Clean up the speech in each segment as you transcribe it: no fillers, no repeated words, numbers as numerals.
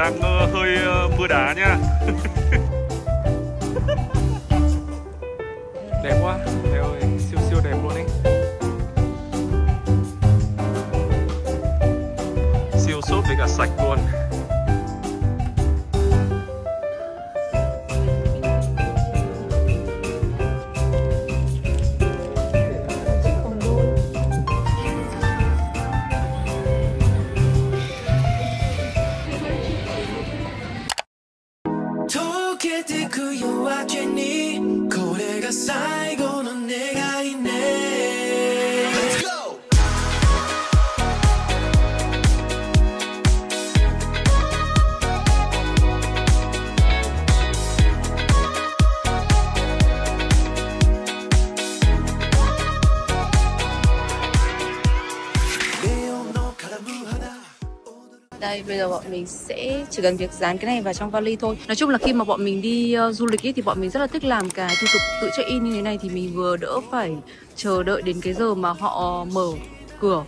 đang hơi mưa đá nha. Đẹp quá, trời ơi, siêu siêu đẹp luôn ấy. Siêu xốp với cả sạch luôn. Đây, bây giờ bọn mình sẽ chỉ cần việc dán cái này vào trong vali thôi. Nói chung là khi mà bọn mình đi du lịch ý, thì bọn mình rất là thích làm cái thủ tục tự check-in như thế này. Thì mình vừa đỡ phải chờ đợi đến cái giờ mà họ mở cửa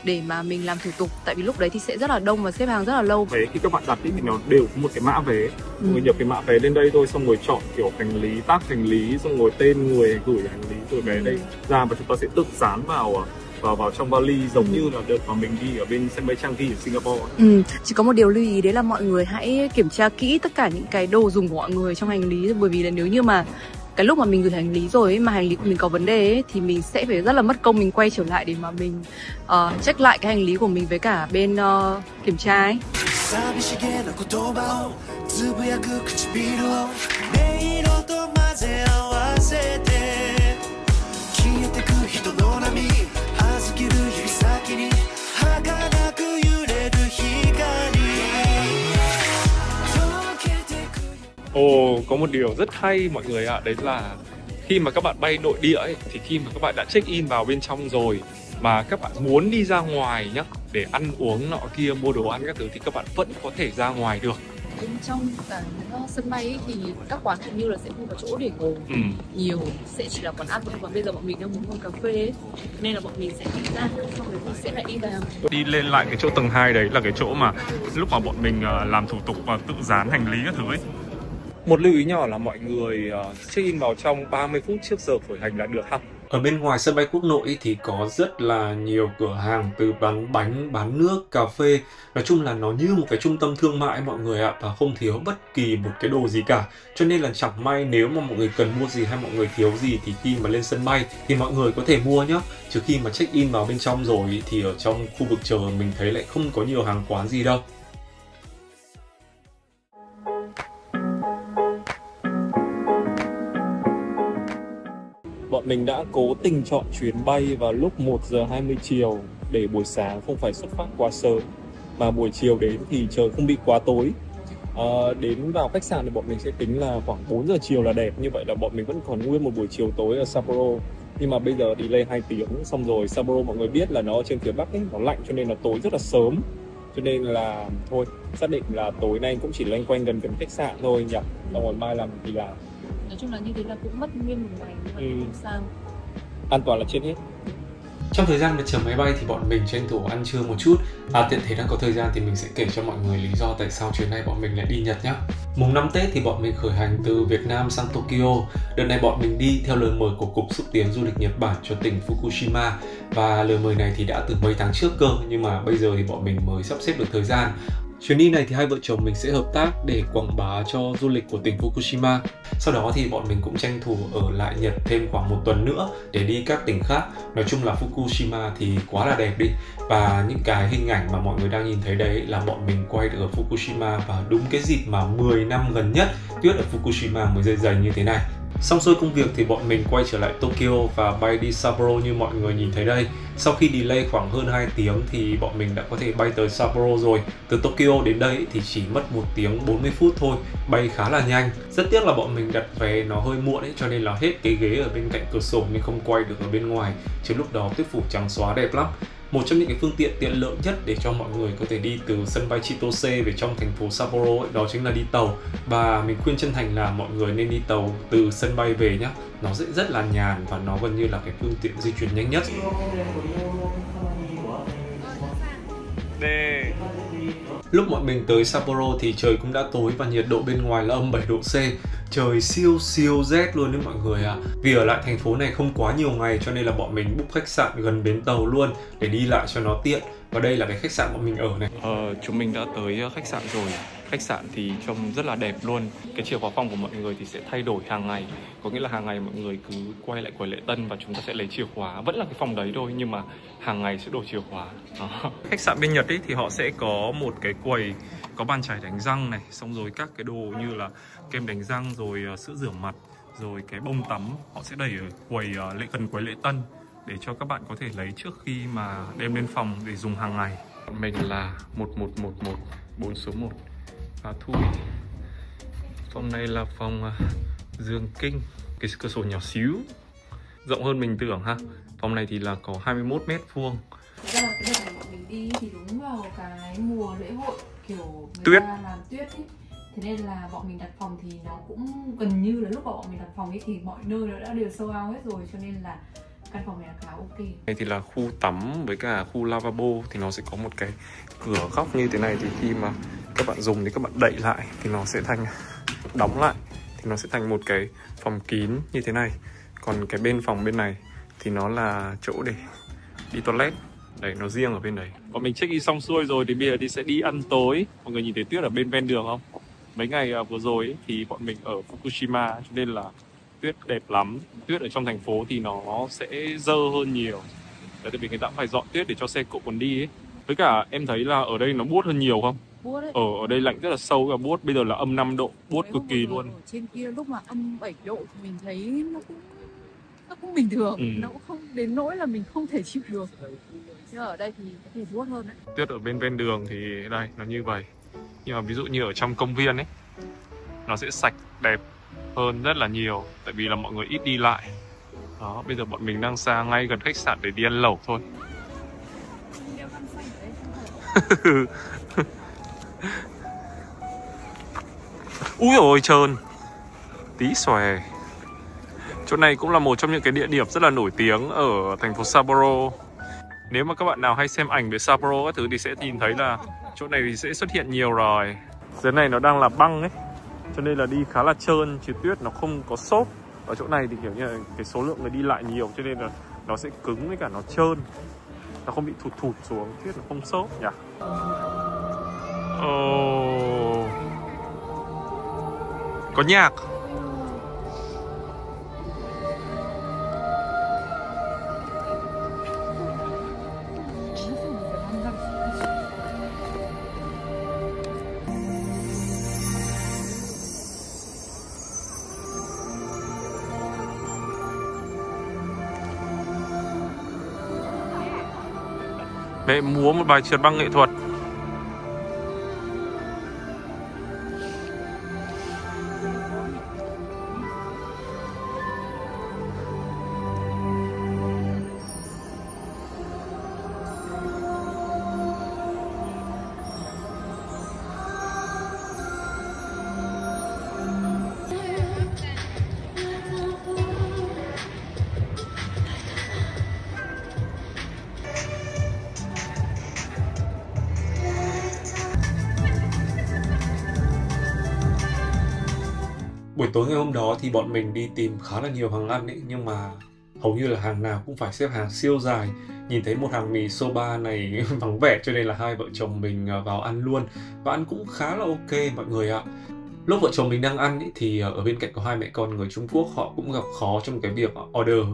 để mà mình làm thủ tục. Tại vì lúc đấy thì sẽ rất là đông và xếp hàng rất là lâu. Vé khi các bạn đặt ý, thì nó đều có một cái mã vé. Người nhập cái mã vé lên đây thôi, xong rồi chọn kiểu hành lý, tag hành lý, xong rồi tên người gửi hành lý rồi vé đây ra, và chúng ta sẽ tự dán vào trong vali giống như là đợt mà mình đi ở bên sân bay Changi ở Singapore. Chỉ có một điều lưu ý đấy là mọi người hãy kiểm tra kỹ tất cả những cái đồ dùng của mọi người trong hành lý, bởi vì là nếu như mà cái lúc mà mình gửi hành lý rồi ấy, mà hành lý của mình có vấn đề ấy, thì mình sẽ phải rất là mất công mình quay trở lại để mà mình check lại cái hành lý của mình với cả bên kiểm tra ấy. Ồ, có một điều rất hay mọi người ạ, đấy là khi mà các bạn bay nội địa ấy, thì khi mà các bạn đã check in vào bên trong rồi mà các bạn muốn đi ra ngoài nhá, để ăn uống nọ kia, mua đồ ăn các thứ, thì các bạn vẫn có thể ra ngoài được. Bên trong cả sân bay ấy, thì các quán hình như là sẽ không có chỗ để ngồi nhiều, sẽ chỉ là quán ăn thôi. Và bây giờ bọn mình đang muốn ngồi cà phê ấy, nên là bọn mình sẽ đi ra, xong rồi thì sẽ lại đi vào. Đi lên lại cái chỗ tầng 2 đấy là cái chỗ mà lúc mà bọn mình làm thủ tục và tự dán hành lý các thứ ấy. Một lưu ý nhỏ là mọi người check-in vào trong 30 phút trước giờ khởi hành là được ha. Ở bên ngoài sân bay Quốc Nội thì có rất là nhiều cửa hàng từ bán bánh, bán nước, cà phê. Nói chung là nó như một cái trung tâm thương mại mọi người ạ, và không thiếu bất kỳ một cái đồ gì cả. Cho nên là chẳng may nếu mà mọi người cần mua gì hay mọi người thiếu gì thì khi mà lên sân bay thì mọi người có thể mua nhá. Trừ khi mà check in vào bên trong rồi thì ở trong khu vực chờ mình thấy lại không có nhiều hàng quán gì đâu. Bọn mình đã cố tình chọn chuyến bay vào lúc 1 giờ 20 chiều để buổi sáng không phải xuất phát quá sớm, mà buổi chiều đến thì trời không bị quá tối. Đến vào khách sạn thì bọn mình sẽ tính là khoảng 4 giờ chiều là đẹp. Như vậy là bọn mình vẫn còn nguyên một buổi chiều tối ở Sapporo. Nhưng mà bây giờ delay 2 tiếng, xong rồi Sapporo mọi người biết là nó ở trên phía Bắc ấy, nó lạnh cho nên là tối rất là sớm. Cho nên là thôi, xác định là tối nay cũng chỉ loanh quanh gần khách sạn thôi nhỉ. Xong rồi mai làm thì làm. Nói chung là như thế là cũng mất nguyên một ngày, nhưng mà không sao. An toàn là trên hết. Trong thời gian mà chờ máy bay thì bọn mình tranh thủ ăn trưa một chút. Tiện thể đang có thời gian thì mình sẽ kể cho mọi người lý do tại sao chuyến này bọn mình lại đi Nhật nhé. Mùng 5 Tết thì bọn mình khởi hành từ Việt Nam sang Tokyo. Đợt này bọn mình đi theo lời mời của Cục Xúc tiến Du lịch Nhật Bản cho tỉnh Fukushima. Và lời mời này thì đã từ mấy tháng trước cơ, nhưng mà bây giờ thì bọn mình mới sắp xếp được thời gian. Chuyến đi này thì hai vợ chồng mình sẽ hợp tác để quảng bá cho du lịch của tỉnh Fukushima. Sau đó thì bọn mình cũng tranh thủ ở lại Nhật thêm khoảng 1 tuần nữa để đi các tỉnh khác. Nói chung là Fukushima thì quá là đẹp đi. Và những cái hình ảnh mà mọi người đang nhìn thấy đấy là bọn mình quay được ở Fukushima vào đúng cái dịp mà 10 năm gần nhất tuyết ở Fukushima mới rơi dày như thế này. Xong xuôi công việc thì bọn mình quay trở lại Tokyo và bay đi Sapporo như mọi người nhìn thấy đây. Sau khi delay khoảng hơn 2 tiếng thì bọn mình đã có thể bay tới Sapporo rồi. Từ Tokyo đến đây thì chỉ mất 1 tiếng 40 phút thôi, bay khá là nhanh. Rất tiếc là bọn mình đặt vé nó hơi muộn ấy, cho nên là hết cái ghế ở bên cạnh cửa sổ nên không quay được ở bên ngoài. Chứ lúc đó tuyết phủ trắng xóa đẹp lắm. Một trong những cái phương tiện tiện lợi nhất để cho mọi người có thể đi từ sân bay Chitose về trong thành phố Sapporo ấy, đó chính là đi tàu. Và mình khuyên chân thành là mọi người nên đi tàu từ sân bay về nhá. Nó sẽ rất là nhàn và nó gần như là cái phương tiện di chuyển nhanh nhất. 네. Lúc bọn mình tới Sapporo thì trời cũng đã tối và nhiệt độ bên ngoài là âm 7 độ C. Trời siêu rét luôn đấy mọi người ạ. Vì ở lại thành phố này không quá nhiều ngày cho nên là bọn mình book khách sạn gần bến tàu luôn để đi lại cho nó tiện. Và đây là cái khách sạn bọn mình ở này. Chúng mình đã tới khách sạn rồi. Khách sạn thì trông rất là đẹp luôn. Cái chìa khóa phòng của mọi người thì sẽ thay đổi hàng ngày. Có nghĩa là hàng ngày mọi người cứ quay lại quầy lễ tân và chúng ta sẽ lấy chìa khóa. Vẫn là cái phòng đấy thôi nhưng mà hàng ngày sẽ đổi chìa khóa. Đó. Khách sạn bên Nhật ấy thì họ sẽ có một cái quầy có bàn chải đánh răng này, xong rồi các cái đồ như là kem đánh răng, rồi sữa rửa mặt, rồi cái bông tắm họ sẽ đẩy ở quầy gần quầy lễ tân để cho các bạn có thể lấy trước khi mà đem lên phòng để dùng hàng ngày. Mình là 1111 4 số 1 và Thui. Phòng này là phòng Dương Kinh. Cái cửa sổ nhỏ xíu, rộng hơn mình tưởng ha. Phòng này thì là có 21 mét vuông. Thực ra là cái đợt này bọn mình đi thì đúng vào cái mùa lễ hội kiểu người tuyết. ta làm tuyết ấy. Thế nên là bọn mình đặt phòng thì nó cũng gần như là lúc mà bọn mình đặt phòng ấy thì mọi nơi nó đã đều sold out hết rồi, cho nên là căn phòng này là khá ok. Đây thì là khu tắm với cả khu lavabo, thì nó sẽ có một cái cửa góc như thế này, thì khi mà các bạn dùng thì các bạn đậy lại thì nó sẽ thành, đóng lại thì nó sẽ thành một cái phòng kín như thế này. Còn cái bên phòng bên này thì nó là chỗ để đi toilet. Đấy, nó riêng ở bên đấy. Bọn mình check in xong xuôi rồi thì bây giờ thì sẽ đi ăn tối. Mọi người nhìn thấy tuyết ở bên ven đường không? Mấy ngày vừa rồi ấy, thì bọn mình ở Fukushima cho nên là tuyết đẹp lắm. Tuyết ở trong thành phố thì nó sẽ dơ hơn nhiều. Đấy, tại vì người ta cũng phải dọn tuyết để cho xe cộ còn đi ấy. Với cả em thấy là ở đây nó buốt hơn nhiều không? Buốt đấy. Ở đây lạnh rất là sâu và buốt. Bây giờ là âm 5 độ, buốt cực kỳ luôn. Ở trên kia lúc mà âm 7 độ thì mình thấy nó cũng bình thường. Nó cũng không đến nỗi là mình không thể chịu được. Nhưng ở đây thì có thể buốt hơn đấy. Tuyết ở bên ven đường thì đây, nó như vậy. Nhưng mà ví dụ như ở trong công viên ấy, nó sẽ sạch, đẹp hơn rất là nhiều. Tại vì là mọi người ít đi lại. Đó, bây giờ bọn mình đang xa ngay gần khách sạn để đi ăn lẩu thôi. Úi ôi trơn, tí xòe. Chỗ này cũng là một trong những cái địa điểm rất là nổi tiếng ở thành phố Sapporo. Nếu mà các bạn nào hay xem ảnh về Sapporo các thứ thì sẽ nhìn thấy là chỗ này thì sẽ xuất hiện nhiều rồi. Dưới này nó đang là băng ấy, cho nên là đi khá là trơn, chứ tuyết nó không có xốp. Ở chỗ này thì kiểu như là cái số lượng người đi lại nhiều cho nên là nó sẽ cứng với cả nó trơn. Nó không bị thụt xuống, tuyết nó không xốp nhỉ. Có nhạc. Mẹ múa một bài trượt băng nghệ thuật. Buổi tối ngày hôm đó thì bọn mình đi tìm khá là nhiều hàng ăn ấy, nhưng mà hầu như là hàng nào cũng phải xếp hàng siêu dài. Nhìn thấy một hàng mì soba này vắng vẻ cho nên là hai vợ chồng mình vào ăn luôn. Và ăn cũng khá là ok mọi người ạ. Lúc vợ chồng mình đang ăn ý, thì ở bên cạnh có hai mẹ con người Trung Quốc, họ cũng gặp khó trong cái việc order.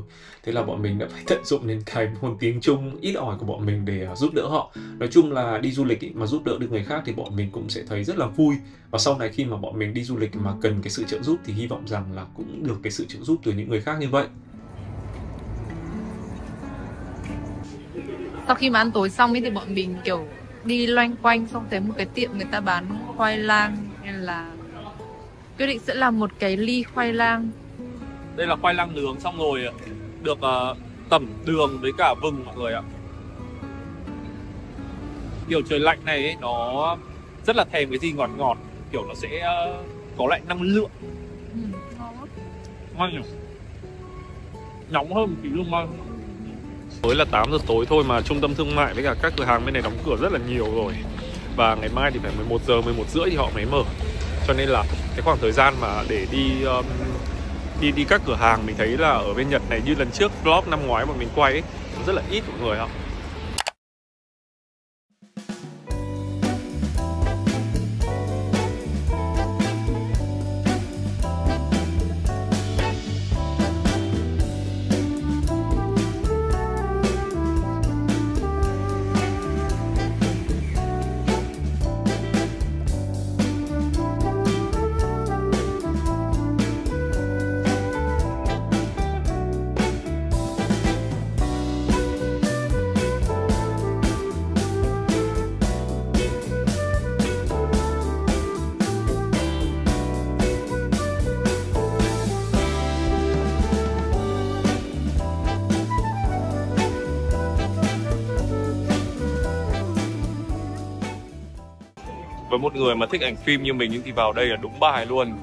Thế là bọn mình đã phải tận dụng đến cái môn tiếng Trung ít ỏi của bọn mình để giúp đỡ họ. Nói chung là đi du lịch ý, mà giúp đỡ được người khác thì bọn mình cũng sẽ thấy rất là vui. Và sau này khi mà bọn mình đi du lịch mà cần cái sự trợ giúp thì hy vọng rằng là cũng được cái sự trợ giúp từ những người khác như vậy. Sau khi mà ăn tối xong ấy thì bọn mình kiểu đi loanh quanh, xong tới một cái tiệm người ta bán khoai lang, nên là quyết định sẽ làm một cái ly khoai lang. Đây là khoai lang nướng xong rồi được tẩm đường với cả vừng mọi người ạ. Kiểu trời lạnh này ấy, nó rất là thèm cái gì ngọt ngọt, kiểu nó sẽ có lại năng lượng. Ngon nhỉ? Nóng hơn một tí luôn ngon. Mới là 8 giờ tối thôi mà trung tâm thương mại với cả các cửa hàng bên này đóng cửa rất là nhiều rồi. và ngày mai thì phải 11 giờ, 11 rưỡi thì họ mới mở. Cho nên là cái khoảng thời gian mà để đi các cửa hàng mình thấy là ở bên Nhật này như lần trước vlog năm ngoái mà mình quay ấy, rất là ít mọi người ạ. Với một người mà thích ảnh phim như mình thì vào đây là đúng bài luôn.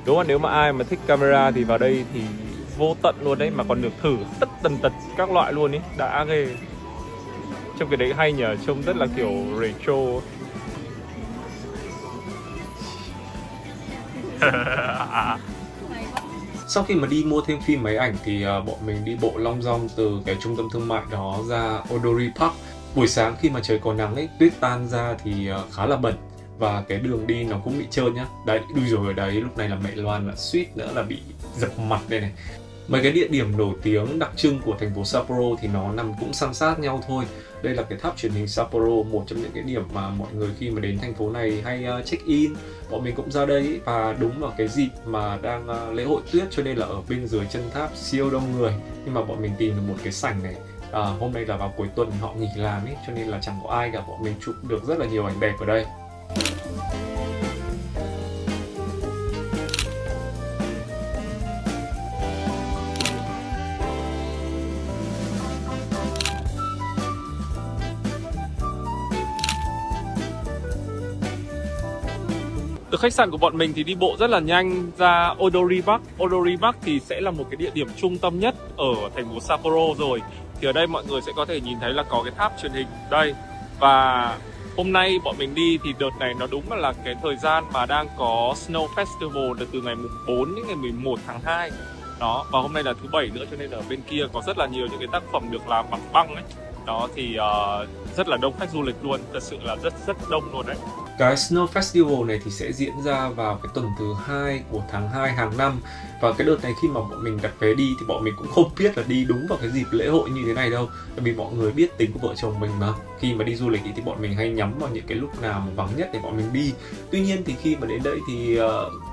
Đúng là nếu mà ai mà thích camera thì vào đây thì vô tận luôn đấy, mà còn được thử tất tần tật các loại luôn ý, đã ghê. Trong cái đấy hay nhờ, trông rất là kiểu retro. Sau khi mà đi mua thêm phim máy ảnh thì bọn mình đi bộ long dong từ cái trung tâm thương mại đó ra Odori Park. Buổi sáng khi mà trời có nắng ấy, tuyết tan ra thì khá là bẩn và cái đường đi nó cũng bị trơn nhá. Đấy, đuôi rồi ở đấy lúc này là mẹ Loan là suýt nữa là bị dập mặt đây này. Mấy cái địa điểm nổi tiếng đặc trưng của thành phố Sapporo thì nó nằm cũng san sát nhau thôi. Đây là cái tháp truyền hình Sapporo, một trong những cái điểm mà mọi người khi mà đến thành phố này hay check in. Bọn mình cũng ra đây và đúng vào cái dịp mà đang lễ hội tuyết, cho nên là ở bên dưới chân tháp siêu đông người. Nhưng mà bọn mình tìm được một cái sảnh này. Hôm nay là vào cuối tuần họ nghỉ làm ấy, cho nên là chẳng có ai cả. Bọn mình chụp được rất là nhiều ảnh đẹp ở đây. Từ khách sạn của bọn mình thì đi bộ rất là nhanh ra Odori Park. Odori Park thì sẽ là một cái địa điểm trung tâm nhất ở thành phố Sapporo rồi. Thì ở đây mọi người sẽ có thể nhìn thấy là có cái tháp truyền hình đây. Và hôm nay bọn mình đi thì đợt này nó đúng là cái thời gian mà đang có Snow Festival từ ngày 4 đến ngày 11 tháng 2. Đó, và hôm nay là thứ 7 nữa, cho nên ở bên kia có rất là nhiều những cái tác phẩm được làm bằng băng ấy. Đó thì rất là đông khách du lịch luôn, thật sự là rất đông luôn đấy. Cái Snow Festival này thì sẽ diễn ra vào cái tuần thứ 2 của tháng 2 hàng năm. Và cái đợt này khi mà bọn mình đặt vé đi thì bọn mình cũng không biết là đi đúng vào cái dịp lễ hội như thế này đâu. Tại vì mọi người biết tính của vợ chồng mình mà. Khi mà đi du lịch thì bọn mình hay nhắm vào những cái lúc nào mà vắng nhất để bọn mình đi. Tuy nhiên thì khi mà đến đây thì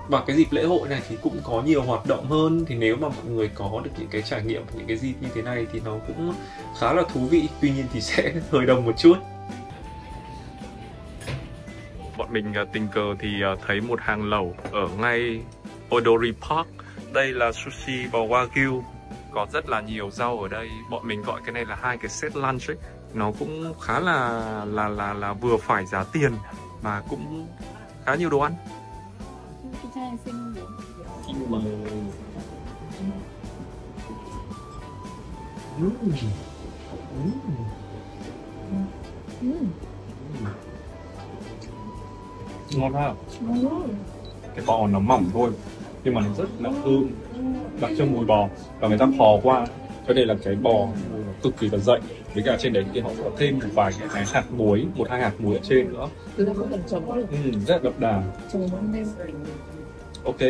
vào cái dịp lễ hội này thì cũng có nhiều hoạt động hơn. Thì nếu mà mọi người có được những cái trải nghiệm, những cái dịp như thế này thì nó cũng khá là thú vị. Tuy nhiên thì sẽ hơi đông một chút. Bọn mình tình cờ thì thấy một hàng lẩu ở ngay Odori Park. Đây là sushi và wagyu. Có rất là nhiều rau ở đây. Bọn mình gọi cái này là 2 cái set lunch ấy. Nó cũng khá là vừa phải giá tiền mà cũng khá nhiều đồ ăn. Ngon ha. Cái bò nó mỏng thôi nhưng mà nó rất là thơm, đặc trưng mùi bò và người ta khò qua cho nên là cái bò cực kỳ là dậy. Với cả trên đấy thì họ có thêm một vài cái hạt muối, 1-2 hạt muối ở trên nữa. Rất là đậm đà. Ok.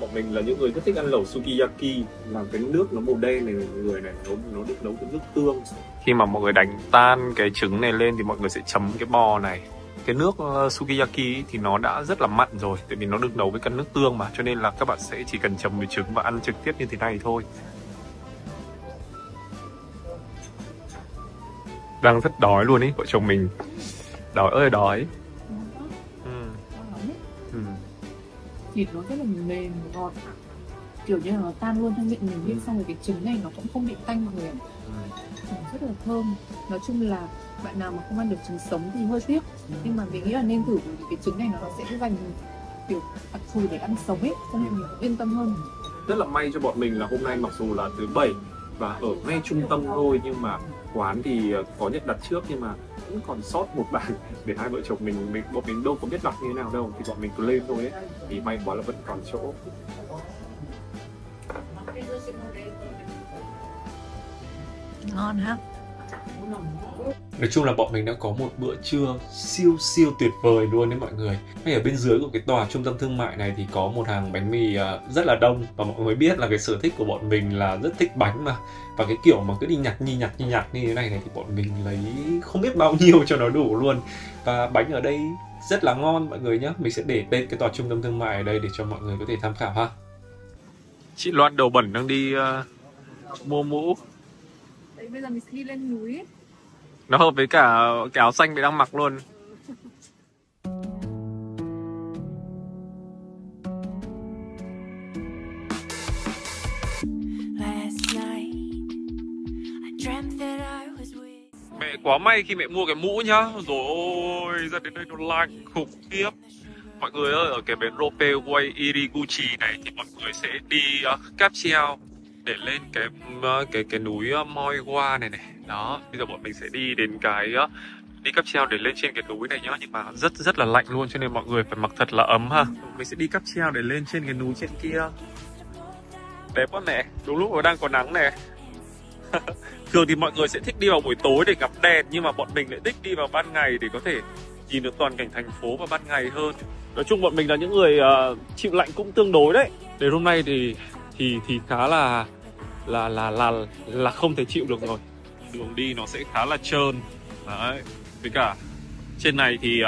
Bọn mình là những người rất thích ăn lẩu sukiyaki, làm cái nước nó màu đen này, người này nó được nấu với nước tương. Khi mà mọi người đánh tan cái trứng này lên thì mọi người sẽ chấm cái bò này. Cái nước sukiyaki thì nó đã rất là mặn rồi, tại vì nó được nấu với cân nước tương mà, cho nên là các bạn sẽ chỉ cần chấm với trứng và ăn trực tiếp như thế này thôi. Đang rất đói luôn ý, vợ chồng mình đói ơi đói. Thịt nó rất là mềm, ngọt, kiểu như là nó tan luôn trong miệng mình, xong rồi cái trứng này nó cũng không bị tanh mọi người, rất là thơm. Nói chung là bạn nào mà không ăn được trứng sống thì hơi tiếc, nhưng mà mình nghĩ là nên thử, vì cái trứng này nó sẽ dành kiểu đặc thù để ăn sống ấy, cho nên mình cũng yên tâm hơn. Rất là may cho bọn mình là hôm nay mặc dù là thứ 7 và ở ngay trung tâm thôi, nhưng mà quán thì có nhận đặt trước nhưng mà cũng còn sót một bàn để hai vợ chồng bọn mình đâu có biết đặt như thế nào đâu, thì bọn mình cứ lên thôi ấy, thì may quá là vẫn còn chỗ. Ngon ha. Nói chung là bọn mình đã có một bữa trưa siêu tuyệt vời luôn đấy mọi người. Ngay ở bên dưới của cái tòa trung tâm thương mại này thì có một hàng bánh mì rất là đông. Và mọi người biết là cái sở thích của bọn mình là rất thích bánh mà. Và cái kiểu mà cứ đi nhặt như thế này thì bọn mình lấy không biết bao nhiêu cho nó đủ luôn. Và bánh ở đây rất là ngon mọi người nhé. Mình sẽ để tên cái tòa trung tâm thương mại ở đây để cho mọi người có thể tham khảo ha. Chị Loan đầu bẩn đang đi mua mũ. Đấy, bây giờ mình đi lên núi. Nó hợp với cả cái áo xanh mình đang mặc luôn. Mẹ quá may khi mẹ mua cái mũ nhá. Rồi ôi, ra đến đây nó lạnh khủng khiếp. Mọi người ơi, ở cái bến Ropeway Iriguchi này thì mọi người sẽ đi cáp treo để lên cái núi Moiwa này. Đó, bây giờ bọn mình sẽ đi đến đi cáp treo để lên trên cái núi này nhá, nhưng mà rất là lạnh luôn cho nên mọi người phải mặc thật là ấm ha. Mình sẽ đi cáp treo để lên trên cái núi trên kia. Đẹp quá mẹ, đúng lúc nó đang có nắng này. Thường thì mọi người sẽ thích đi vào buổi tối để ngắm đèn, nhưng mà bọn mình lại thích đi vào ban ngày để có thể nhìn được toàn cảnh thành phố vào ban ngày hơn. Nói chung bọn mình là những người chịu lạnh cũng tương đối đấy. Đến hôm nay thì khá là không thể chịu được rồi. Đường đi nó sẽ khá là trơn. Đấy. Với cả trên này thì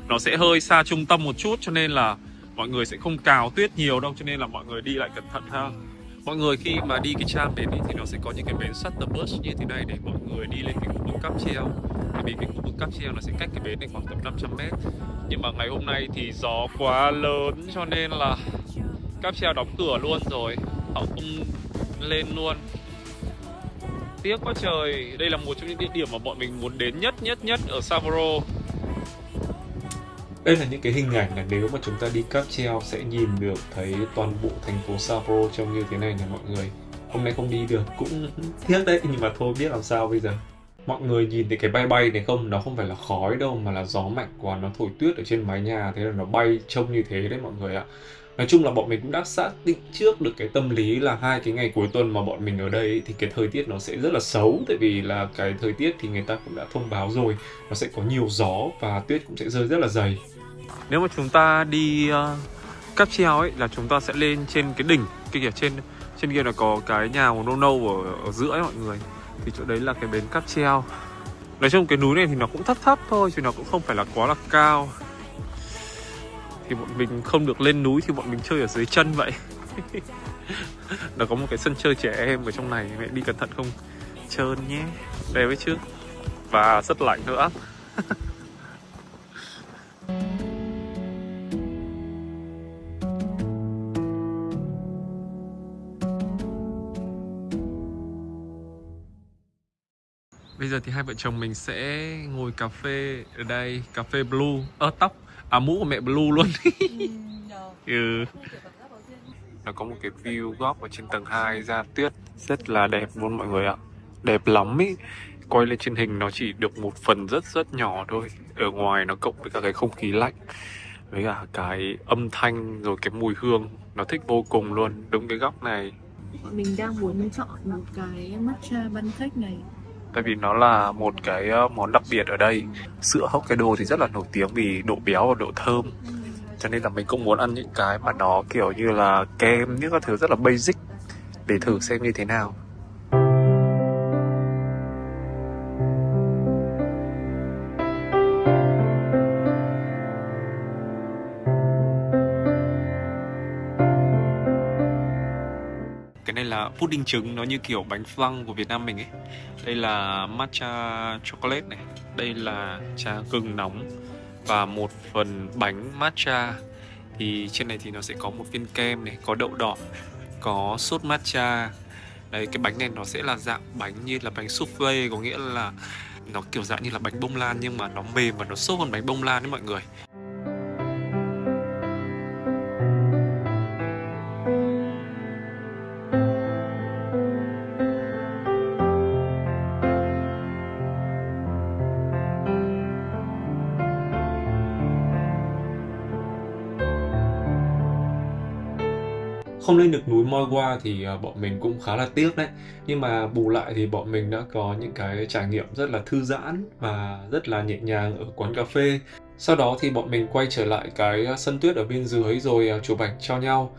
nó sẽ hơi xa trung tâm một chút, cho nên là mọi người sẽ không cào tuyết nhiều đâu, cho nên là mọi người đi lại cẩn thận ha. Mọi người khi mà đi cái tram đến thì nó sẽ có những cái bến shuttle bus như thế này để mọi người đi lên cái khu vực cáp treo. Bởi vì cái khu vực cáp treo nó sẽ cách cái bến này khoảng tầm 500 m. Nhưng mà ngày hôm nay thì gió quá lớn cho nên là cáp treo đóng cửa luôn rồi, họ không lên luôn. Tiếc quá trời. Đây là một trong những địa điểm mà bọn mình muốn đến nhất ở Sapporo. Đây là những cái hình ảnh là nếu mà chúng ta đi cáp treo sẽ nhìn được thấy toàn bộ thành phố Sapporo trông như thế này nè mọi người. Hôm nay không đi được cũng tiếc đấy, nhưng mà thôi biết làm sao bây giờ. Mọi người nhìn thấy cái bay này không? Nó không phải là khói đâu mà là gió mạnh quá, nó thổi tuyết ở trên mái nhà, thế là nó bay trông như thế đấy mọi người ạ. Nói chung là bọn mình cũng đã xác định trước được cái tâm lý là 2 cái ngày cuối tuần mà bọn mình ở đây ấy, thì cái thời tiết nó sẽ rất là xấu. Tại vì là cái thời tiết thì người ta cũng đã thông báo rồi, nó sẽ có nhiều gió và tuyết cũng sẽ rơi rất là dày. Nếu mà chúng ta đi cáp treo ấy là chúng ta sẽ lên trên cái đỉnh kia kìa, trên kia là có cái nhà màu nâu ở giữa ấy mọi người. Thì chỗ đấy là cái bến cáp treo. Nói chung cái núi này thì nó cũng thấp thôi, chứ nó cũng không phải là quá là cao. Thì bọn mình không được lên núi thì bọn mình chơi ở dưới chân vậy. Nó có một cái sân chơi trẻ em ở trong này, mẹ đi cẩn thận không trơn nhé. Đẹp ấy chứ. Và rất lạnh nữa. Bây giờ thì hai vợ chồng mình sẽ ngồi cà phê ở đây, cà phê Blue. Mũ của mẹ Blue luôn. Nó có một cái view góc ở trên tầng 2 ra tuyết rất là đẹp luôn mọi người ạ. Đẹp lắm ý. Quay lên trên hình nó chỉ được một phần rất nhỏ thôi. Ở ngoài nó cộng với cả cái không khí lạnh, với cả cái âm thanh rồi cái mùi hương, nó thích vô cùng luôn. Đúng cái góc này. Mình đang muốn chọn một cái matcha pancake này. Tại vì nó là một cái món đặc biệt ở đây. Sữa Hokkaido thì rất là nổi tiếng vì độ béo và độ thơm. Cho nên là mình cũng muốn ăn những cái mà nó kiểu như là kem, những các thứ rất là basic để thử xem như thế nào. Cái này là pudding trứng, nó như kiểu bánh flan của Việt Nam mình ấy. Đây là matcha chocolate này. Đây là trà gừng nóng và một phần bánh matcha. Thì trên này thì nó sẽ có một viên kem này, có đậu đỏ, có sốt matcha. Đấy, cái bánh này nó sẽ là dạng bánh như là bánh soufflé, có nghĩa là nó kiểu dạng như là bánh bông lan nhưng mà nó mềm và nó xốp hơn bánh bông lan đấy mọi người. không lên được núi Moiwa thì bọn mình cũng khá là tiếc đấy. Nhưng mà bù lại thì bọn mình đã có những cái trải nghiệm rất là thư giãn và rất là nhẹ nhàng ở quán cà phê. Sau đó thì bọn mình quay trở lại cái sân tuyết ở bên dưới rồi chụp ảnh cho nhau.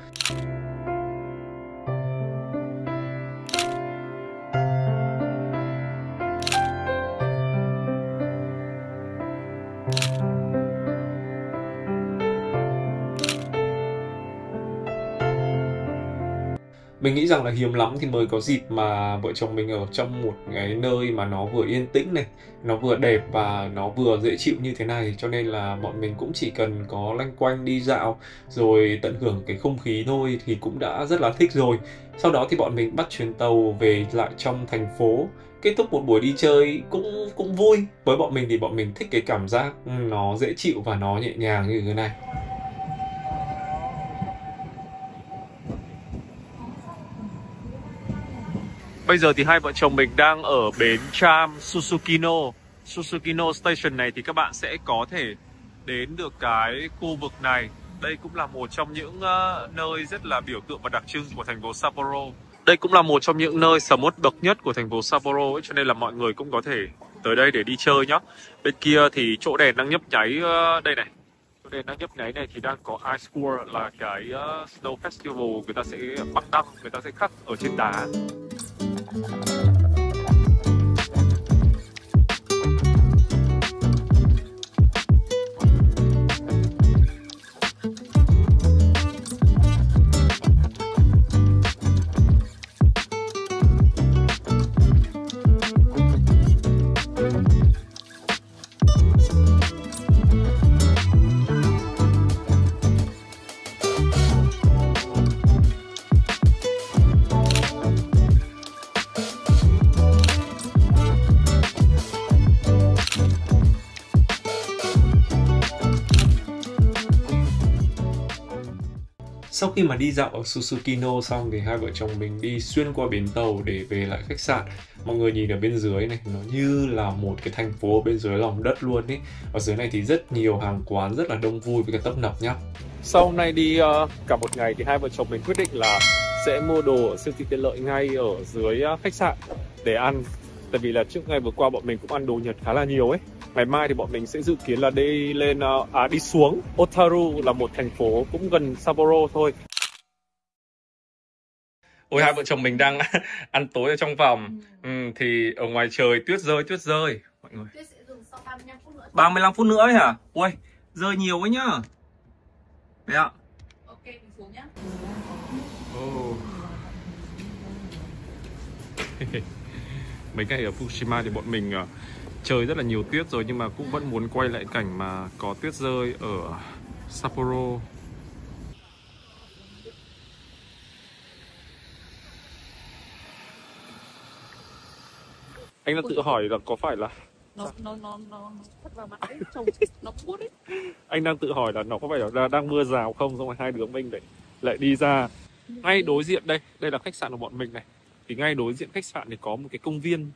Mình nghĩ rằng là hiếm lắm thì mới có dịp mà vợ chồng mình ở trong một cái nơi mà nó vừa yên tĩnh này, nó vừa đẹp và nó vừa dễ chịu như thế này. Cho nên là bọn mình cũng chỉ cần có loanh quanh đi dạo rồi tận hưởng cái không khí thôi thì cũng đã rất là thích rồi. Sau đó thì bọn mình bắt chuyến tàu về lại trong thành phố. Kết thúc một buổi đi chơi cũng vui. Với bọn mình thì bọn mình thích cái cảm giác nó dễ chịu và nó nhẹ nhàng như thế này. Bây giờ thì hai vợ chồng mình đang ở bến tram Susukino. Susukino Station này thì các bạn sẽ có thể đến được cái khu vực này. Đây cũng là một trong những nơi rất là biểu tượng và đặc trưng của thành phố Sapporo. Đây cũng là một trong những nơi sầm uất bậc nhất của thành phố Sapporo ấy, cho nên là mọi người cũng có thể tới đây để đi chơi nhá. Bên kia thì chỗ đèn đang nhấp nháy đây này. Chỗ đèn đang nhấp nháy này thì đang có Ice World là cái Snow Festival, người ta sẽ bắt đăng, người ta sẽ khắc ở trên đá. Sau khi mà đi dạo ở Susukino xong thì hai vợ chồng mình đi xuyên qua bến tàu để về lại khách sạn. Mọi người nhìn ở bên dưới này, nó như là một cái thành phố bên dưới lòng đất luôn ý. Ở dưới này thì rất nhiều hàng quán, rất là đông vui với cái tấp nập nhá. Sau hôm nay đi cả một ngày thì hai vợ chồng mình quyết định là sẽ mua đồ ở siêu thị tiện lợi ngay ở dưới khách sạn để ăn. Tại vì là trước ngày vừa qua bọn mình cũng ăn đồ Nhật khá là nhiều ấy. Ngày mai thì bọn mình sẽ dự kiến là đi xuống Otaru, là một thành phố cũng gần Sapporo thôi. Ôi, hai vợ chồng mình đang ăn tối ở trong phòng. Thì ở ngoài trời tuyết rơi mọi người. Tuyết sẽ dừng sau 35 phút nữa. 35 phút nữa ấy hả? Ui, rơi nhiều ấy nhá. Đấy ạ. Ok, mình xuống nhá. Mấy ngày ở Fukushima thì bọn mình chơi rất là nhiều tuyết rồi, nhưng mà cũng vẫn muốn quay lại cảnh mà có tuyết rơi ở Sapporo. Anh đang tự hỏi là có phải là nó phất vào mặt đấy, trông nó buốt đấy. Anh đang tự hỏi là nó có phải là đang mưa rào không, xong rồi hai đứa mình lại đi ra ngay đối diện đây là khách sạn của bọn mình này. Thì ngay đối diện khách sạn thì có một cái công viên.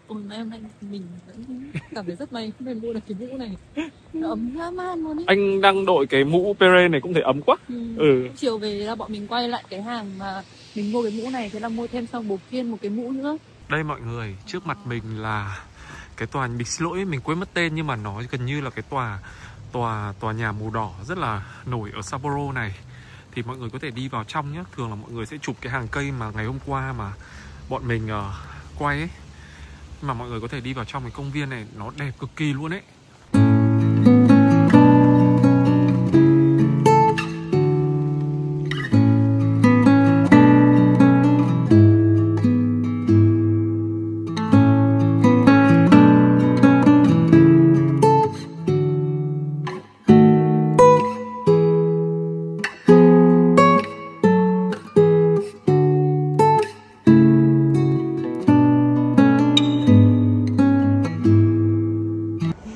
Ôi mà em mình vẫn cảm thấy rất may khi mua được cái mũ này. Nó ấm dã man luôn ấy. Anh đang đội cái mũ Pere này cũng thấy ấm quá. Chiều về là bọn mình quay lại cái hàng mà mình mua cái mũ này, thế là mua thêm xong một phiên một cái mũ nữa. Đây mọi người, trước mặt mình là cái tòa, mình xin lỗi mình quên mất tên, nhưng mà nó gần như là cái tòa nhà màu đỏ rất là nổi ở Sapporo này. Thì mọi người có thể đi vào trong nhé. Thường là mọi người sẽ chụp cái hàng cây mà ngày hôm qua mà bọn mình quay ấy. Mà mọi người có thể đi vào trong cái công viên này, nó đẹp cực kỳ luôn ấy.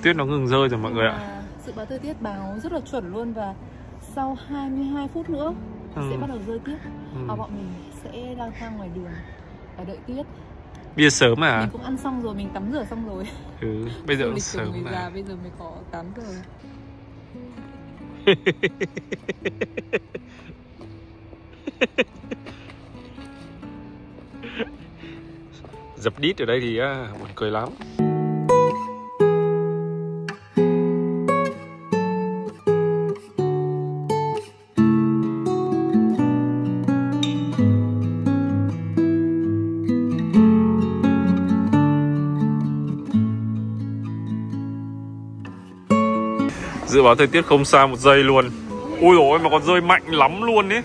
Tuyết nó ngừng rơi rồi mọi người ạ. Dự báo thời tiết báo rất là chuẩn luôn, và sau 22 phút nữa sẽ bắt đầu rơi tiếp. Bọn mình sẽ lang thang ngoài đường và đợi tuyết. Bây giờ sớm à? Mình cũng ăn xong rồi, mình tắm rửa xong rồi. Bây giờ cũng sớm mà. Già, bây giờ mới có 8 giờ. Dập đít ở đây thì buồn cười lắm. Dự báo thời tiết không xa một giây luôn. Ui dồi ôi, mà còn rơi mạnh lắm luôn ấy.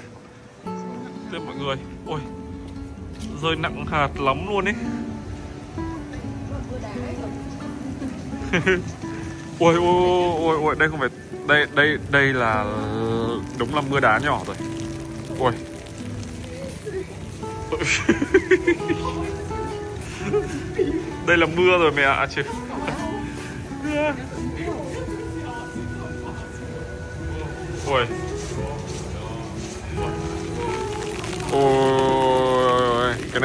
Đây mọi người, ôi, rơi nặng hạt lắm luôn ấy. Ôi ôi ôi, đây không phải, đây là đúng là mưa đá nhỏ rồi. Ôi. Đây là mưa rồi mẹ ạ chứ. Ôi. Ôi, cái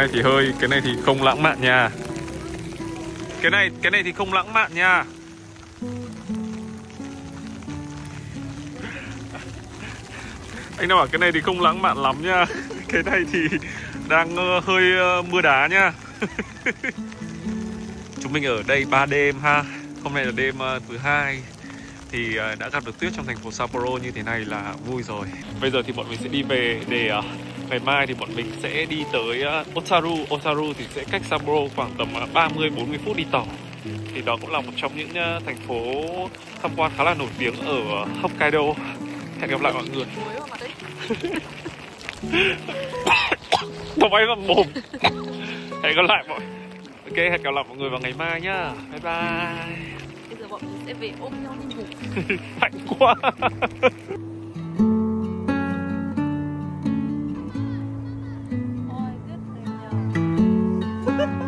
này thì không lãng mạn nha. Cái này thì không lãng mạn nha. Anh nào bảo cái này thì không lãng mạn lắm nha. Cái này thì đang hơi mưa đá nha. Chúng mình ở đây 3 đêm ha. Hôm nay là đêm thứ 2 thì đã gặp được tuyết trong thành phố Sapporo như thế này là vui rồi. Bây giờ thì bọn mình sẽ đi về để ngày mai thì bọn mình sẽ đi tới Otaru. Otaru thì sẽ cách Sapporo khoảng tầm 30-40 phút đi tàu. Thì đó cũng là một trong những thành phố tham quan khá là nổi tiếng ở Hokkaido. Hẹn gặp lại mọi người. Không phải vào mồm. Hẹn gặp lại Ok, hẹn gặp lại mọi người vào ngày mai nhá. Bye bye. Bây giờ bọn mình sẽ về ôm nhau đi ngủ. Hạnh quá. Ôi, tuyết đẹp nhờ.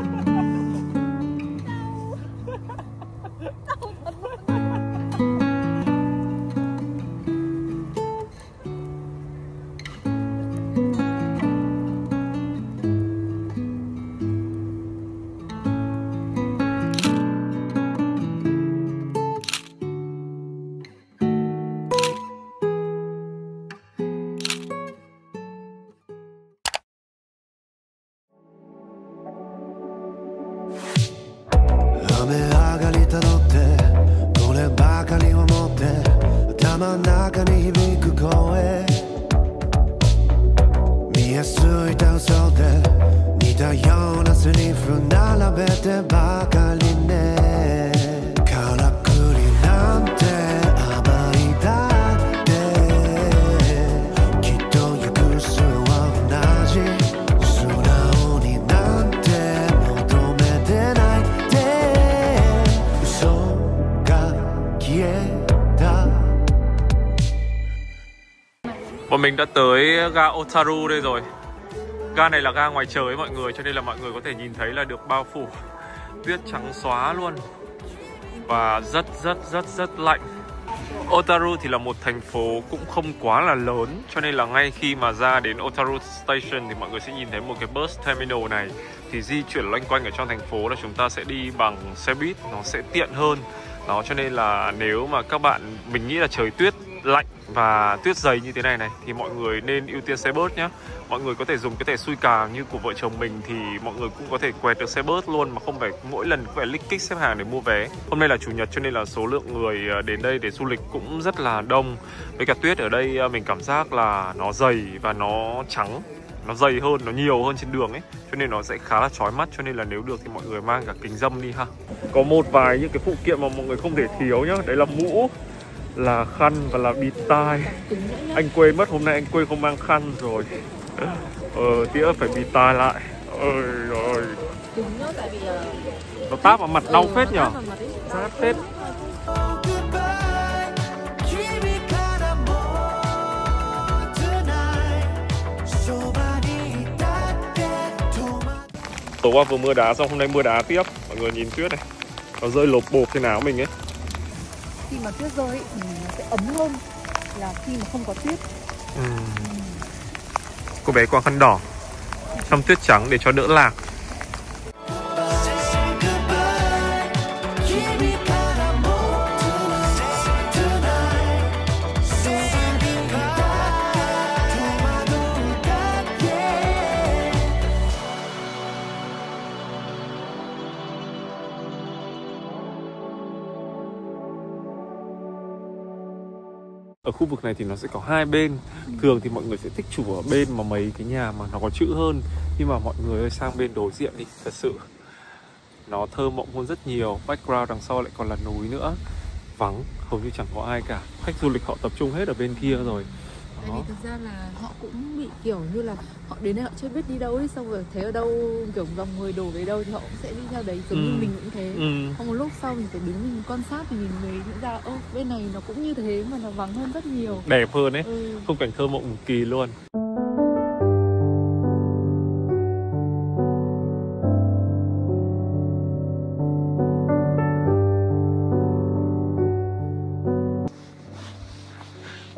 Bọn mình đã tới ga Otaru đây rồi. Ga này là ga ngoài trời ấy mọi người, cho nên là mọi người có thể nhìn thấy là được bao phủ tuyết trắng xóa luôn. Và rất lạnh. Otaru thì là một thành phố cũng không quá là lớn, cho nên là ngay khi mà ra đến Otaru Station thì mọi người sẽ nhìn thấy một cái bus terminal này. Thì di chuyển loanh quanh ở trong thành phố là chúng ta sẽ đi bằng xe buýt, nó sẽ tiện hơn. Đó, cho nên là nếu mà các bạn, mình nghĩ là trời tuyết lạnh và tuyết dày như thế này thì mọi người nên ưu tiên xe bus nhé. Mọi người có thể dùng cái thẻ xui cà như của vợ chồng mình thì mọi người cũng có thể quẹt được xe bus luôn, mà không phải mỗi lần phải lick kích xếp hàng để mua vé. Hôm nay là chủ nhật cho nên là số lượng người đến đây để du lịch cũng rất là đông. Với cả tuyết ở đây mình cảm giác là nó dày và nó trắng, nó dày hơn, nó nhiều hơn trên đường ấy, cho nên nó sẽ khá là chói mắt. Cho nên là nếu được thì mọi người mang cả kính râm đi ha. Có một vài những cái phụ kiện mà mọi người không thể thiếu nhá. Đấy là mũ, là khăn và là bịt tai. Anh quên mất, hôm nay anh quên không mang khăn rồi. Tía phải bịt tai lại. Ôi rồi. Nó táp vào mặt đau phết nhở. Sát phết. Tối qua vừa mưa đá xong, hôm nay mưa đá tiếp. Mọi người nhìn tuyết này, nó rơi lộp bộp trên áo mình ấy. Khi mà tuyết rơi thì nó sẽ ấm hơn là khi mà không có tuyết. Cô bé quàng khăn đỏ trong tuyết trắng để cho đỡ lạc. Ở khu vực này thì nó sẽ có hai bên. Thường thì mọi người sẽ thích chụp ở bên mà mấy cái nhà mà nó có chữ hơn. Nhưng mà mọi người ơi, sang bên đối diện đi, thật sự nó thơ mộng hơn rất nhiều. Background đằng sau lại còn là núi nữa. Vắng, hầu như chẳng có ai cả. Khách du lịch họ tập trung hết ở bên kia rồi. Tại vì thực ra là họ cũng bị kiểu như là họ đến đây họ chưa biết đi đâu ấy, xong rồi thấy ở đâu kiểu dòng người đổ về đâu thì họ cũng sẽ đi theo đấy, giống như mình cũng thế. Không một lúc sau mình phải đứng mình quan sát thì mình mới nhận ra bên này nó cũng như thế mà nó vắng hơn rất nhiều, đẹp hơn ấy. Khung cảnh thơ mộng cực kỳ luôn.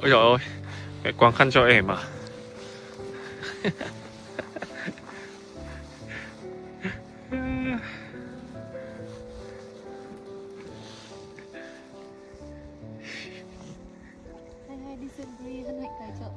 Ôi trời ơi, cái quàng khăn cho em à. hay đi xem free hân hạnh tài trợ.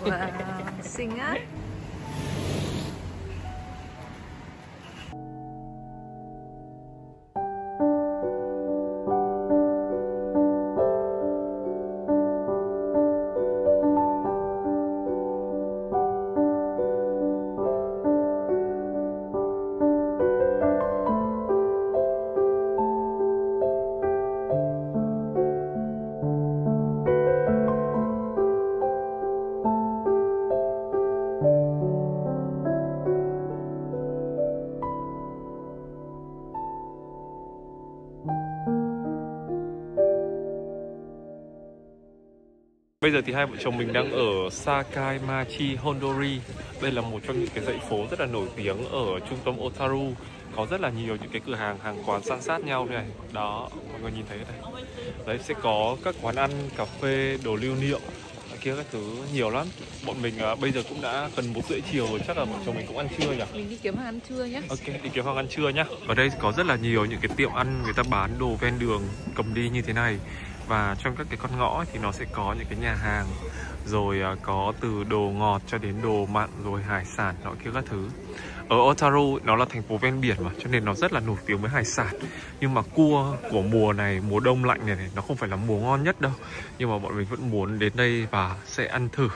Wow, xinh á. Bây giờ thì hai vợ chồng mình đang ở Sakaimachi Hondori. Đây là một trong những cái dãy phố rất là nổi tiếng ở trung tâm Otaru. Có rất là nhiều những cái cửa hàng, hàng quán san sát nhau này. Đó, mọi người nhìn thấy đây. Đấy, sẽ có các quán ăn, cà phê, đồ lưu niệm, kia các thứ nhiều lắm. Bọn mình bây giờ cũng đã gần 1:30 chiều rồi, chắc là bọn chồng mình cũng ăn trưa nhỉ? Mình đi kiếm hàng ăn trưa nhé. Ok, đi kiếm hàng ăn trưa nhá. Ở đây có rất là nhiều những cái tiệm ăn người ta bán đồ ven đường cầm đi như thế này. Và trong các cái con ngõ thì nó sẽ có những cái nhà hàng, rồi có từ đồ ngọt cho đến đồ mặn, rồi hải sản nọ kia các thứ. Ở Otaru nó là thành phố ven biển mà, cho nên nó rất là nổi tiếng với hải sản. Nhưng mà cua của mùa này, mùa đông lạnh này, nó không phải là mùa ngon nhất đâu. Nhưng mà bọn mình vẫn muốn đến đây và sẽ ăn thử.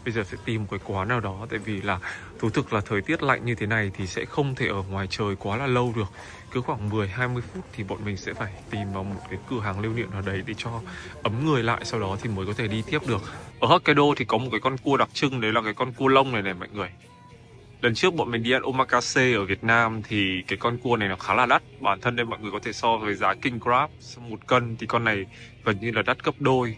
Bây giờ sẽ tìm một cái quán nào đó. Tại vì là thú thực là thời tiết lạnh như thế này thì sẽ không thể ở ngoài trời quá là lâu được. Cứ khoảng 10-20 phút thì bọn mình sẽ phải tìm vào một cái cửa hàng lưu niệm nào đấy để cho ấm người lại, sau đó thì mới có thể đi tiếp được. Ở Hokkaido thì có một cái con cua đặc trưng, đấy là cái con cua lông này này mọi người. Lần trước bọn mình đi ăn omakase ở Việt Nam thì cái con cua này nó khá là đắt. Bản thân đây mọi người có thể so với giá king crab 1 cân thì con này gần như là đắt gấp đôi.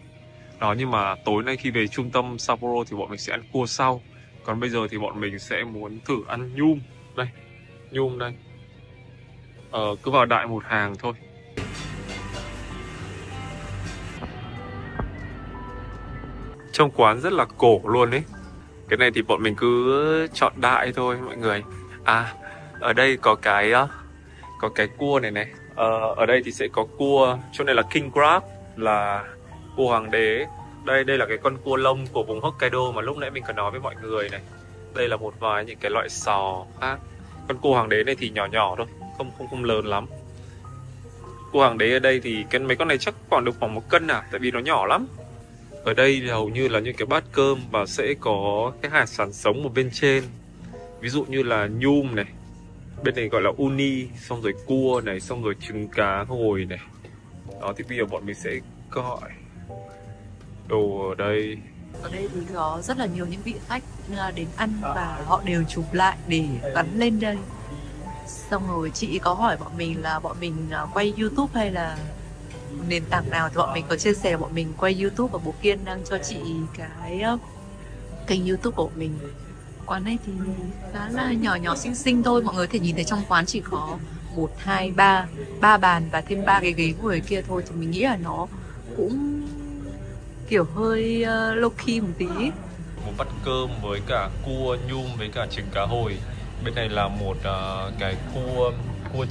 Đó, nhưng mà tối nay khi về trung tâm Sapporo thì bọn mình sẽ ăn cua sau. Còn bây giờ thì bọn mình sẽ muốn thử ăn nhum. Đây, nhum đây. Cứ vào đại một hàng thôi. Trong quán rất là cổ luôn ấy. Cái này thì bọn mình cứ chọn đại thôi mọi người. À, ở đây có cái cua này này. Ở đây thì sẽ có cua, chỗ này là king crab, là cua hoàng đế. Đây là cái con cua lông của vùng Hokkaido mà lúc nãy mình có nói với mọi người này. Đây là một vài những cái loại sò khác. Con cua hoàng đế này thì nhỏ nhỏ thôi, không lớn lắm. Cua hoàng đế ở đây thì mấy con này chắc khoảng được khoảng 1 cân à, tại vì nó nhỏ lắm. Ở đây hầu như là những cái bát cơm và sẽ có cái hải sản sống ở bên trên. Ví dụ như là nhum này, bên này gọi là uni, xong rồi cua này, xong rồi trứng cá hồi này. Đó thì bây giờ bọn mình sẽ gọi đồ ở đây. Ở đây thì có rất là nhiều những vị khách đến ăn và họ đều chụp lại để gắn lên đây. Xong rồi chị có hỏi bọn mình là bọn mình quay YouTube hay là nền tảng nào, thì bọn mình có chia sẻ bọn mình quay YouTube và bố Kiên đang cho chị cái kênh YouTube của mình. Quán này thì khá là nhỏ nhỏ xinh xinh thôi, mọi người có thể nhìn thấy trong quán chỉ có 1, 2, 3 bàn và thêm 3 cái ghế ngồi kia thôi, thì mình nghĩ là nó cũng kiểu hơi low key một tí. Một bát cơm với cả cua nhum với cả trứng cá hồi. Bên này là một cái cua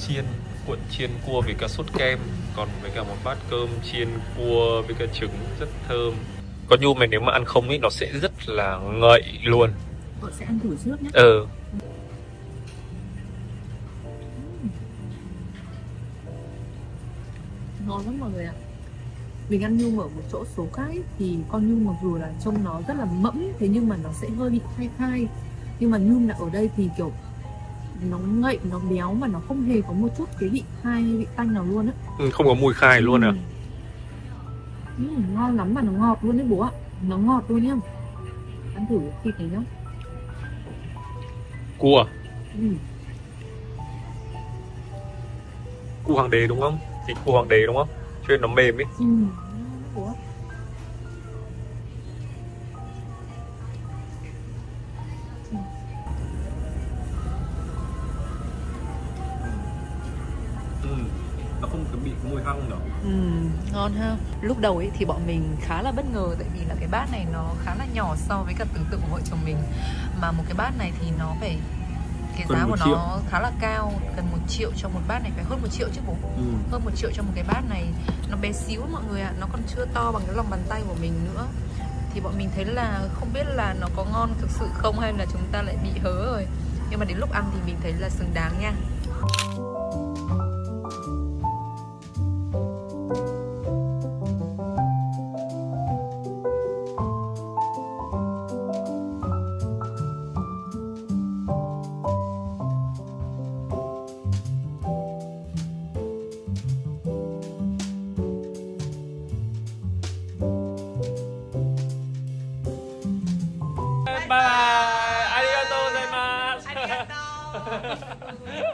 chiên cua với cả sốt kem, còn với cả một bát cơm chiên cua với cả trứng rất thơm. Con nhum này nếu mà ăn không ý nó sẽ rất là ngậy luôn. Vợ sẽ ăn thử trước nhé. Ngon lắm mọi người ạ. Mình ăn nhum ở một chỗ số khác ấy, thì con nhum mặc dù là trông nó rất là mẫm, thế nhưng mà nó sẽ hơi bị khai. Nhưng mà nhum là ở đây thì kiểu nó ngậy, nó béo mà nó không hề có một chút cái vị khai hay vị tanh nào luôn á. Không có mùi khai luôn à? Ngon lắm mà nó ngọt luôn đấy bố ạ. Nó ngọt luôn nhá. Ăn thử thịt này nhá. Cua Cua hoàng đế đúng không? Thịt cua hoàng đế đúng không? Cho nên nó mềm ấy. Bố. Nó không bị mùi hăng nữa. Ngon ha. Lúc đầu ấy thì bọn mình khá là bất ngờ, tại vì là cái bát này nó khá là nhỏ so với cả tưởng tượng của vợ chồng mình. Mà một cái bát này thì nó phải, cái giá của nó khá là cao, gần 1 triệu cho một bát này, phải hơn 1 triệu chứ bố. Hơn 1 triệu cho một cái bát này. Nó bé xíu mọi người ạ, nó còn chưa to bằng cái lòng bàn tay của mình nữa. Thì bọn mình thấy là không biết là nó có ngon thực sự không hay là chúng ta lại bị hớ rồi. Nhưng mà đến lúc ăn thì mình thấy là xứng đáng nha.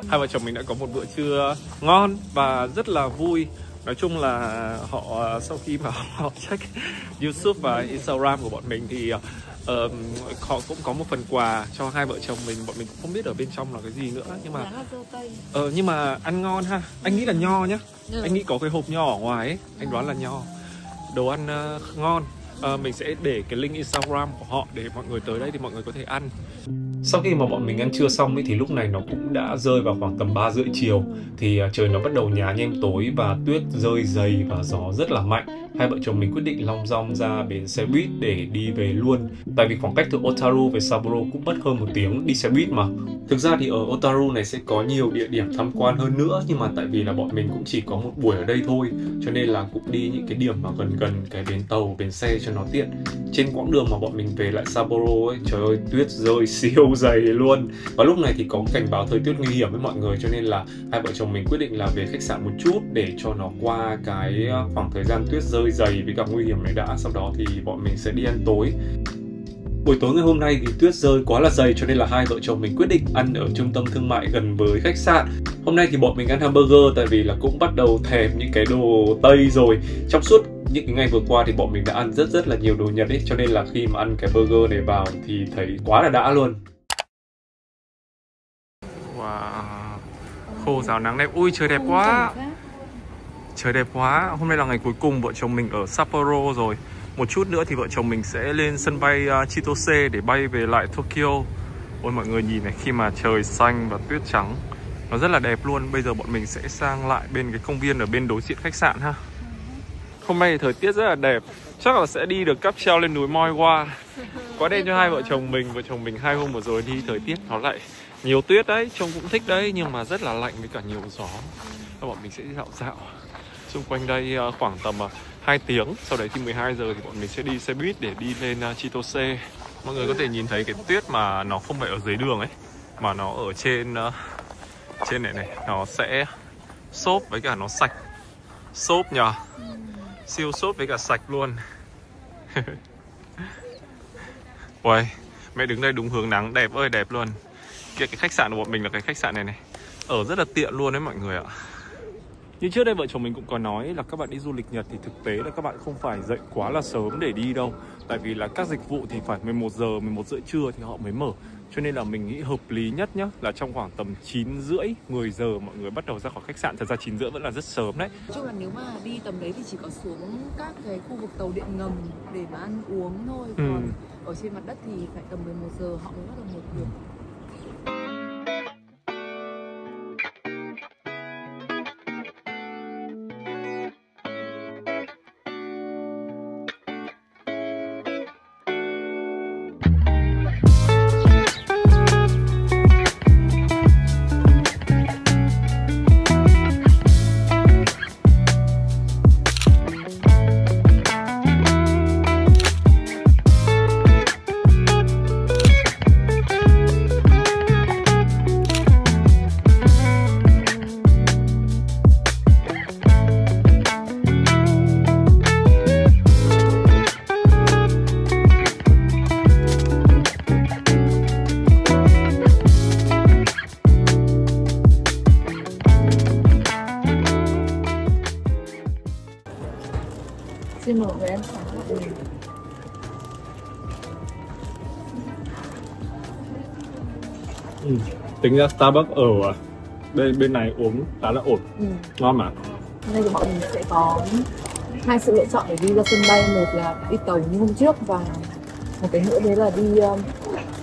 Hai vợ chồng mình đã có một bữa trưa ngon và rất là vui. Nói chung là họ sau khi mà họ check YouTube và Instagram của bọn mình thì họ cũng có một phần quà cho hai vợ chồng mình. Bọn mình cũng không biết ở bên trong là cái gì nữa, nhưng mà ăn ngon ha. Anh nghĩ là nho nhá. Anh nghĩ có cái hộp nho ở ngoài ấy, anh đoán là nho. Đồ ăn ngon. Mình sẽ để cái link Instagram của họ để mọi người tới đây thì mọi người có thể ăn. Sau khi mà bọn mình ăn trưa xong ấy thì lúc này nó cũng đã rơi vào khoảng tầm 3 rưỡi chiều. Thì trời nó bắt đầu nhá nhem tối và tuyết rơi dày và gió rất là mạnh. Hai vợ chồng mình quyết định long dong ra bến xe buýt để đi về luôn. Tại vì khoảng cách từ Otaru về Sapporo cũng mất hơn 1 tiếng đi xe buýt mà. Thực ra thì ở Otaru này sẽ có nhiều địa điểm tham quan hơn nữa, nhưng mà tại vì là bọn mình cũng chỉ có một buổi ở đây thôi, cho nên là cũng đi những cái điểm mà gần cái bến tàu, bến xe cho nó tiện. Trên quãng đường mà bọn mình về lại Sapporo ấy, trời ơi, tuyết rơi siêu dày luôn. Và lúc này thì có cảnh báo thời tiết nguy hiểm với mọi người, cho nên là hai vợ chồng mình quyết định là về khách sạn một chút để cho nó qua cái khoảng thời gian tuyết rơi dày với cả nguy hiểm này đã. Sau đó thì bọn mình sẽ đi ăn tối. Buổi tối ngày hôm nay thì tuyết rơi quá là dày, cho nên là hai vợ chồng mình quyết định ăn ở trung tâm thương mại gần với khách sạn. Hôm nay thì bọn mình ăn hamburger tại vì là cũng bắt đầu thèm những cái đồ Tây rồi. Trong suốt những cái ngày vừa qua thì bọn mình đã ăn rất là nhiều đồ Nhật ấy, cho nên là khi mà ăn cái burger này vào thì thấy quá là đã luôn. Wow, khô ráo nắng đẹp. Ui trời đẹp quá. Trời đẹp quá. Hôm nay là ngày cuối cùng vợ chồng mình ở Sapporo rồi. Một chút nữa thì vợ chồng mình sẽ lên sân bay Chitose để bay về lại Tokyo. Ôi mọi người nhìn này, khi mà trời xanh và tuyết trắng nó rất là đẹp luôn. Bây giờ bọn mình sẽ sang lại bên cái công viên ở bên đối diện khách sạn ha. Hôm nay thì thời tiết rất là đẹp. Chắc là sẽ đi được cáp treo lên núi Moiwa. Quá đẹp cho hai vợ chồng mình. Vợ chồng mình 2 hôm vừa rồi đi thời tiết nó lại nhiều tuyết đấy, trông cũng thích đấy, nhưng mà rất là lạnh với cả nhiều gió. Và bọn mình sẽ đi dạo xung quanh đây khoảng tầm 2 tiếng. Sau đấy thì 12 giờ thì bọn mình sẽ đi xe buýt để đi lên Chitose. Mọi người có thể nhìn thấy cái tuyết mà nó không phải ở dưới đường ấy, mà nó ở trên này này. Nó sẽ xốp với cả nó sạch. Xốp nhờ. Siêu xốp với cả sạch luôn. Uầy, mẹ đứng đây đúng hướng nắng, đẹp ơi đẹp luôn. Cái khách sạn của bọn mình là cái khách sạn này này. Ở rất là tiện luôn đấy mọi người ạ. Như trước đây vợ chồng mình cũng có nói là các bạn đi du lịch Nhật thì thực tế là các bạn không phải dậy quá là sớm để đi đâu. Tại vì là các dịch vụ thì phải 11 giờ, 11 rưỡi trưa thì họ mới mở. Cho nên là mình nghĩ hợp lý nhất nhá là trong khoảng tầm 9 rưỡi, 10 giờ mọi người bắt đầu ra khỏi khách sạn. Thật ra 9 rưỡi vẫn là rất sớm đấy. Nói chung là nếu mà đi tầm đấy thì chỉ có xuống các cái khu vực tàu điện ngầm để mà ăn uống thôi. Còn ở trên mặt đất thì phải tầm 11 giờ họ mới bắt đầu mở cửa. Xin mời với em sáng của mình. Tính ra Starbucks ở bên này uống khá là ổn. Ngon mà. Hôm nay thì bọn mình sẽ có hai sự lựa chọn để đi ra sân bay. Một là đi tàu như hôm trước và một cái nữa đấy là đi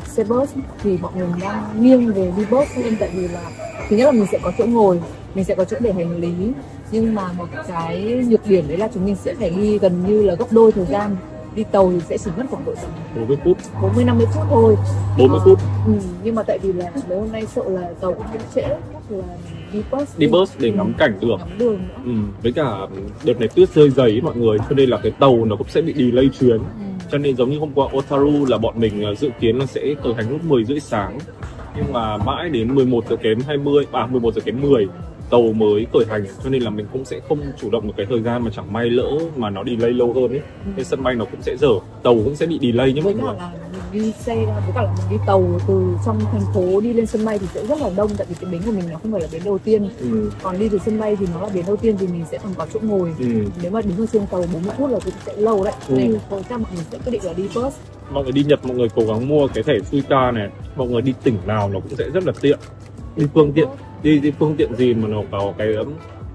xe bus. Thì bọn mình đang nghiêng về đi bus hơn, tại vì là thứ nhất là mình sẽ có chỗ ngồi, mình sẽ có chỗ để hành lý. Nhưng mà một cái nhược điểm đấy là chúng mình sẽ phải đi gần như là gấp đôi thời gian. Đi tàu thì sẽ chỉ mất khoảng độ 40 phút, 40-50 phút thôi. 40 phút. Nhưng mà tại vì là mấy hôm nay sợ là tàu cũng không trễ, chắc là đi bus để ngắm cảnh được. Ngắm đường nữa. Với cả đợt này tuyết rơi dày mọi người, cho nên là cái tàu nó cũng sẽ bị delay chuyến. Cho nên giống như hôm qua Otaru là bọn mình dự kiến là sẽ khởi hành lúc 10 rưỡi sáng. Nhưng mà mãi đến 11 giờ kém 20, 11 giờ kém 10 tàu mới khởi hành, cho nên là mình cũng sẽ không chủ động được cái thời gian mà chẳng may lỡ mà nó delay lâu hơn ấy. Cái sân bay nó cũng sẽ dở, tàu cũng sẽ bị delay nhé mọi người. Với cả là mình đi xe, với cả là mình đi tàu từ trong thành phố đi lên sân bay thì sẽ rất là đông, tại vì cái bến của mình nó không phải là bến đầu tiên. Còn đi từ sân bay thì nó là bến đầu tiên thì mình sẽ còn có chỗ ngồi. Nếu mà đứng ở trên tàu 40 phút là cũng sẽ lâu đấy. Nên thôi chắc mọi người sẽ quyết định là đi bus. Mọi người đi Nhật mọi người cố gắng mua cái thẻ Suica này, mọi người đi tỉnh nào nó cũng sẽ rất là tiện. Đi phương tiện đi phương tiện gì mà nó có cái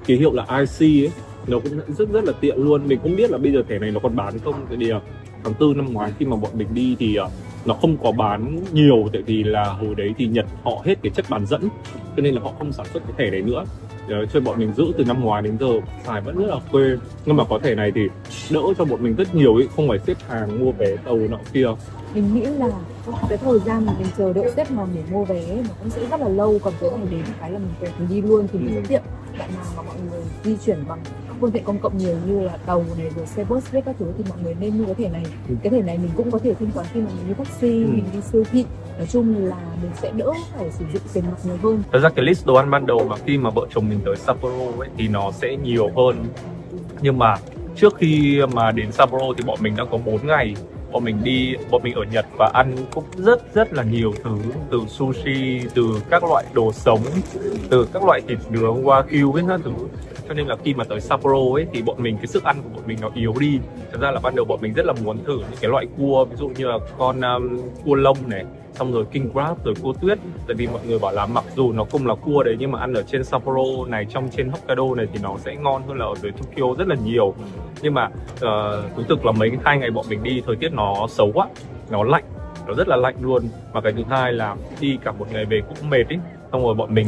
ký hiệu là IC ấy, nó cũng rất là tiện luôn. Mình không biết là bây giờ thẻ này nó còn bán không, tại vì tháng 4 năm ngoái khi mà bọn mình đi thì nó không có bán nhiều, tại vì là hồi đấy thì Nhật họ hết cái chất bán dẫn, cho nên là họ không sản xuất cái thẻ đấy nữa. Cho bọn mình giữ từ năm ngoái đến giờ xài vẫn rất là phê. Nhưng mà có thẻ này thì đỡ cho bọn mình rất nhiều ấy, không phải xếp hàng mua vé tàu nọ kia. Mình nghĩ là cái thời gian mà mình chờ đợi xếp hàng để mua vé nó cũng sẽ rất là lâu, còn cái này đến cái là mình đi luôn thì mình rất tiện. Bạn nào mà mọi người di chuyển bằng phương tiện công cộng nhiều như là tàu này rồi xe bus với các thứ thì mọi người nên mua cái thẻ này. Cái thẻ này mình cũng có thể thanh toán khi mà mình đi taxi, mình đi siêu thị. Nói chung là mình sẽ đỡ phải sử dụng tiền mặt nhiều hơn. Thật ra cái list đồ ăn ban đầu mà khi mà vợ chồng mình tới Sapporo ấy thì nó sẽ nhiều hơn. Nhưng mà trước khi mà đến Sapporo thì bọn mình đã có 4 ngày. Bọn mình ở Nhật và ăn cũng rất là nhiều thứ, từ sushi, từ các loại đồ sống, từ các loại thịt nướng wagyu với các thứ. Cho nên là khi mà tới Sapporo ấy thì bọn mình cái sức ăn của bọn mình nó yếu đi. Thật ra là ban đầu bọn mình rất là muốn thử những cái loại cua, ví dụ như là con cua lông này, xong rồi king crab, rồi cua tuyết. Tại vì mọi người bảo là mặc dù nó không là cua đấy nhưng mà ăn ở trên Sapporo này, trên Hokkaido này thì nó sẽ ngon hơn là ở dưới Tokyo rất là nhiều. Nhưng mà thú thực là mấy 2 ngày bọn mình đi thời tiết nó xấu quá, nó lạnh, nó rất là lạnh luôn. Và cái thứ hai là đi cả một ngày về cũng mệt ý. Xong rồi bọn mình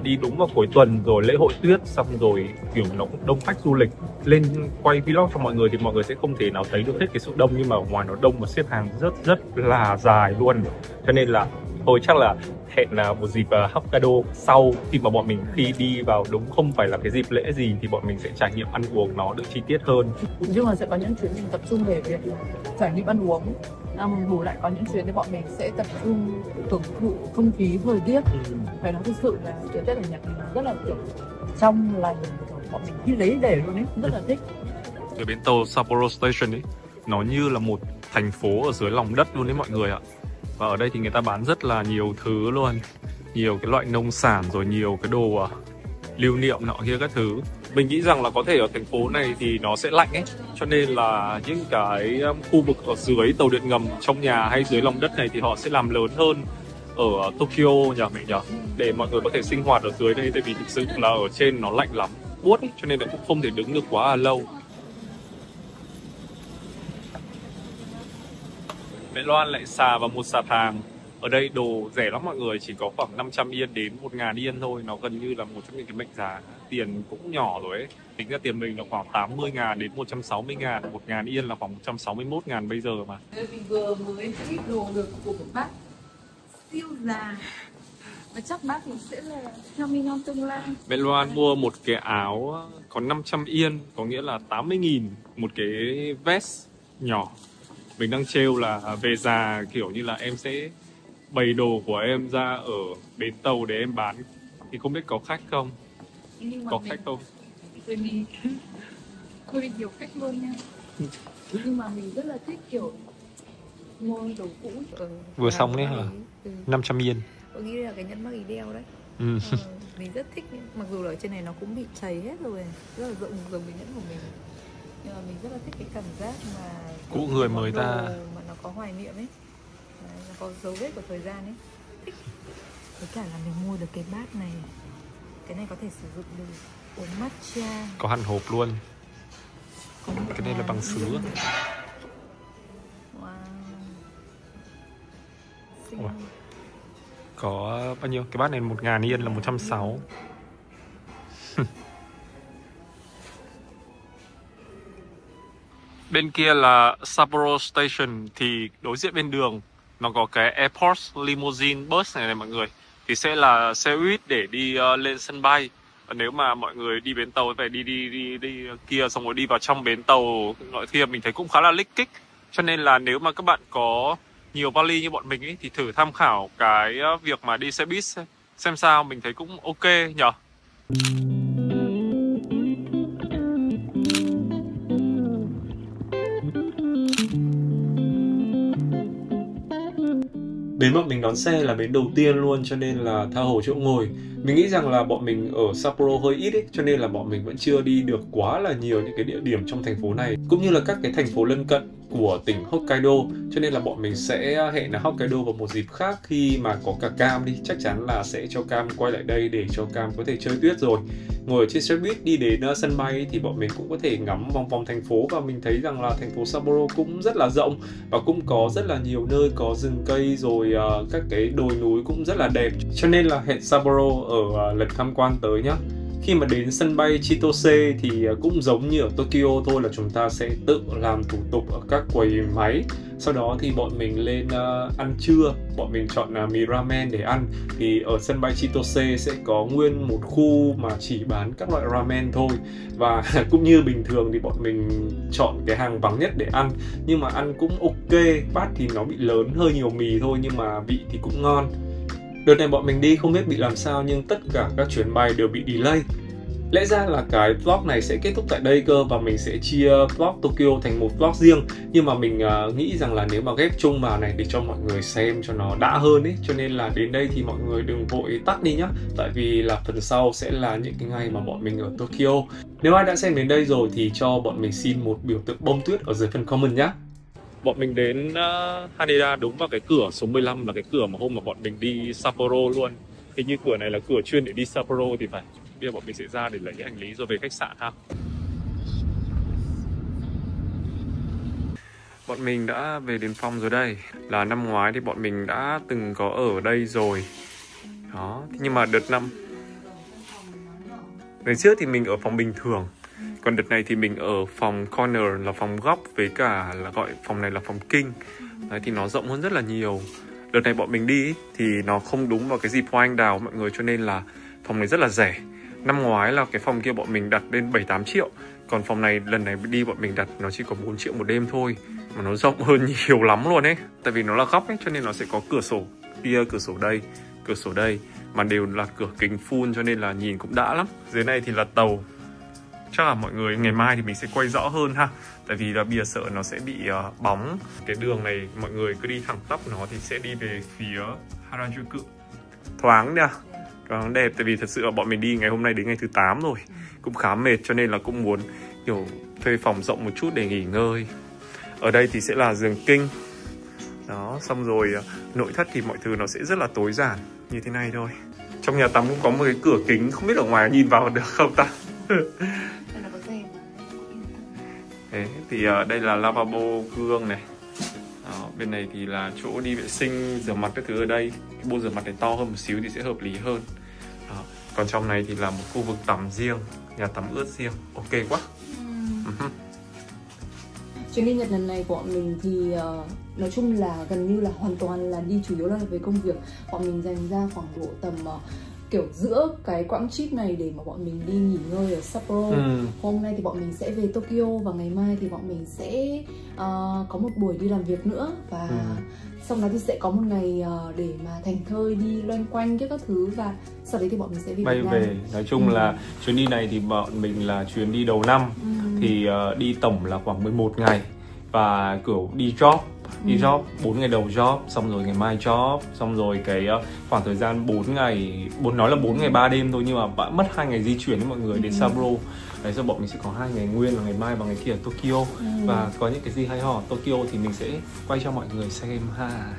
đi đúng vào cuối tuần rồi lễ hội tuyết, xong rồi kiểu nó cũng đông khách du lịch. Lên quay vlog cho mọi người thì mọi người sẽ không thể nào thấy được hết cái sự đông, nhưng mà ở ngoài nó đông và xếp hàng rất là dài luôn. Cho nên là thôi chắc là hẹn là một dịp Hokkaido sau, khi mà bọn mình khi đi vào đúng không phải là cái dịp lễ gì thì bọn mình sẽ trải nghiệm ăn uống nó được chi tiết hơn. Nói chung là sẽ có những chuyến mình tập trung về việc trải nghiệm ăn uống, bù lại có những chuyến thì bọn mình sẽ tập trung hưởng thụ không khí thời tiết. Phải nói thực sự là thời tiết ở Nhật thì nó rất là kiểu trong lành, bọn mình đi lấy để luôn ấy, rất là thích. Cái bến tàu Sapporo Station ấy, nó như là một thành phố ở dưới lòng đất luôn đấy mọi người ạ. Và ở đây thì người ta bán rất là nhiều thứ luôn, nhiều cái loại nông sản rồi nhiều cái đồ lưu niệm nọ kia các thứ. Mình nghĩ rằng là có thể ở thành phố này thì nó sẽ lạnh ấy, cho nên là những cái khu vực ở dưới tàu điện ngầm trong nhà hay dưới lòng đất này thì họ sẽ làm lớn hơn ở Tokyo nhỉ mình nhỉ, để mọi người có thể sinh hoạt ở dưới đây. Tại vì thực sự là ở trên nó lạnh lắm, buốt ấy, cho nên là cũng không thể đứng được quá là lâu. Mẹ Loan lại xà vào một sạp hàng. Ở đây đồ rẻ lắm mọi người, chỉ có khoảng 500 yên đến 1.000 yên thôi. Nó gần như là một trong những cái mệnh giá tiền cũng nhỏ rồi ấy. Tính ra tiền mình là khoảng 80.000 đến 160.000. 1.000 yên là khoảng 161.000 bây giờ mà. Mình vừa mới ít đồ được của một bác siêu già. Và chắc bác cũng sẽ là theo mình trong tương lai. Mẹ Loan mua một cái áo có 500 yên, có nghĩa là 80.000. Một cái vest nhỏ. Mình đang trêu là về già kiểu như là em sẽ bày đồ của em ra ở bến tàu để em bán. Thì không biết có khách không? Có khách không? Mình hơi nhiều khách luôn nha. Nhưng mà mình rất là thích kiểu mua đồ cũ. Vừa xong đấy hả? 500 yên. Tôi nghĩ là cái nhẫn bác ý đeo đấy. Mình rất thích, mặc dù là ở trên này nó cũng bị chảy hết rồi, rất là rộng giống cái nhẫn của mình. Nhưng mà mình rất là thích cái cảm giác mà cũ người mới ta, mà nó có hoài niệm ấy. Đấy, nó có dấu vết của thời gian ấy. Thích. Với cả là mình mua được cái bát này. Cái này có thể sử dụng được uống matcha. có hẳn hộp luôn. Cái này là bằng sứ. Wow. Ủa. Có bao nhiêu? Cái bát này 1.000 yên là 160. Bên kia là Sapporo Station, thì đối diện bên đường nó có cái Airport Limousine Bus này mọi người. Thì sẽ là xe buýt để đi lên sân bay. Và nếu mà mọi người đi bến tàu phải đi kia xong rồi đi vào trong bến tàu loại kia, mình thấy cũng khá là lích kích. Cho nên là nếu mà các bạn có nhiều vali như bọn mình ấy thì thử tham khảo cái việc mà đi xe buýt xem sao, mình thấy cũng ok nhở. Bến bọn mình đón xe là bến đầu tiên luôn, cho nên là tha hồ chỗ ngồi. Mình nghĩ rằng là bọn mình ở Sapporo hơi ít ấy, cho nên là bọn mình vẫn chưa đi được quá là nhiều những cái địa điểm trong thành phố này, cũng như là các cái thành phố lân cận của tỉnh Hokkaido. Cho nên là bọn mình sẽ hẹn là Hokkaido vào một dịp khác khi mà có cả Cam đi. Chắc chắn là sẽ cho Cam quay lại đây để cho Cam có thể chơi tuyết rồi. Ngồi ở trên xe buýt đi đến sân bay thì bọn mình cũng có thể ngắm vòng vòng thành phố. Và mình thấy rằng là thành phố Sapporo cũng rất là rộng và cũng có rất là nhiều nơi có rừng cây rồi các cái đồi núi cũng rất là đẹp. Cho nên là hẹn Sapporo ở lần tham quan tới nhé. Khi mà đến sân bay Chitose thì cũng giống như ở Tokyo thôi, là chúng ta sẽ tự làm thủ tục ở các quầy máy. Sau đó thì bọn mình lên ăn trưa, bọn mình chọn mì ramen để ăn. Thì ở sân bay Chitose sẽ có nguyên một khu mà chỉ bán các loại ramen thôi. Và cũng như bình thường thì bọn mình chọn cái hàng vắng nhất để ăn. Nhưng mà ăn cũng ok, bát thì nó bị lớn, hơi nhiều mì thôi nhưng mà vị thì cũng ngon. Đợt này bọn mình đi không biết bị làm sao nhưng tất cả các chuyến bay đều bị delay. Lẽ ra là cái vlog này sẽ kết thúc tại đây cơ, và mình sẽ chia vlog Tokyo thành một vlog riêng. Nhưng mà mình nghĩ rằng là nếu mà ghép chung vào này để cho mọi người xem cho nó đã hơn ấy, cho nên là đến đây thì mọi người đừng vội tắt đi nhá. Tại vì là phần sau sẽ là những cái ngày mà bọn mình ở Tokyo. Nếu ai đã xem đến đây rồi thì cho bọn mình xin một biểu tượng bông tuyết ở dưới phần comment nhá. Bọn mình đến Haneda đúng vào cái cửa số 15 là cái cửa mà hôm mà bọn mình đi Sapporo luôn. Hình như cửa này là cửa chuyên để đi Sapporo thì phải. Bây giờ bọn mình sẽ ra để lấy cái hành lý rồi về khách sạn ha. Bọn mình đã về đến phòng rồi đây. Là năm ngoái thì bọn mình đã từng có ở đây rồi. Đó, nhưng mà đợt trước thì mình ở phòng bình thường. Còn đợt này thì mình ở phòng corner là phòng góc, với cả là gọi phòng này là phòng king. Đấy, thì nó rộng hơn rất là nhiều. Đợt này bọn mình đi thì nó không đúng vào cái dịp hoa anh đào mọi người, cho nên là phòng này rất là rẻ. Năm ngoái là cái phòng kia bọn mình đặt lên 7-8 triệu. Còn phòng này lần này đi bọn mình đặt nó chỉ có 4 triệu một đêm thôi. Mà nó rộng hơn nhiều lắm luôn ấy. Tại vì nó là góc ấy, cho nên nó sẽ có cửa sổ kia, cửa sổ đây. Mà đều là cửa kính full cho nên là nhìn cũng đã lắm. Dưới này thì là tàu. chắc là mọi người ngày mai thì mình sẽ quay rõ hơn ha. Tại vì là bây giờ sợ nó sẽ bị bóng. Cái đường này mọi người cứ đi thẳng tắp nó thì sẽ đi về phía Harajuku. Thoáng nha, thoáng đẹp. Tại vì thật sự là bọn mình đi ngày hôm nay đến ngày thứ 8 rồi, cũng khá mệt, cho nên là cũng muốn kiểu thuê phòng rộng một chút để nghỉ ngơi. Ở đây thì sẽ là giường king. Đó, xong rồi nội thất thì mọi thứ nó sẽ rất là tối giản như thế này thôi. Trong nhà tắm cũng có một cái cửa kính, không biết ở ngoài nhìn vào được không ta. Thế thì đây là lavabo gương này. Đó, bên này thì là chỗ đi vệ sinh, rửa mặt các thứ ở đây. Cái bồn rửa mặt này to hơn một xíu thì sẽ hợp lý hơn. Đó. Còn trong này thì là một khu vực tắm riêng, nhà tắm ướt riêng. Ok quá. Chuyến đi Nhật lần này của bọn mình thì nói chung là gần như là hoàn toàn là đi chủ yếu là về công việc. Bọn mình dành ra khoảng độ tầm kiểu giữa cái quãng trip này để mà bọn mình đi nghỉ ngơi ở Sapporo. Hôm nay thì bọn mình sẽ về Tokyo và ngày mai thì bọn mình sẽ có một buổi đi làm việc nữa. Và sau đó thì sẽ có một ngày để mà thành thơi đi loanh quanh các thứ. Và sau đấy thì bọn mình sẽ về bay Việt Nam. về. Nói chung là chuyến đi này thì bọn mình là chuyến đi đầu năm. Thì đi tổng là khoảng 11 ngày. Và kiểu đi job, 4 ngày đầu job, xong rồi ngày mai job, xong rồi cái khoảng thời gian 4 ngày, nói là 4 ngày 3 đêm thôi, nhưng mà mất 2 ngày di chuyển với mọi người đến Sapporo. Đấy, rồi bọn mình sẽ có 2 ngày nguyên là ngày mai và ngày kia ở Tokyo. Và có những cái gì hay ho ở Tokyo thì mình sẽ quay cho mọi người xem ha.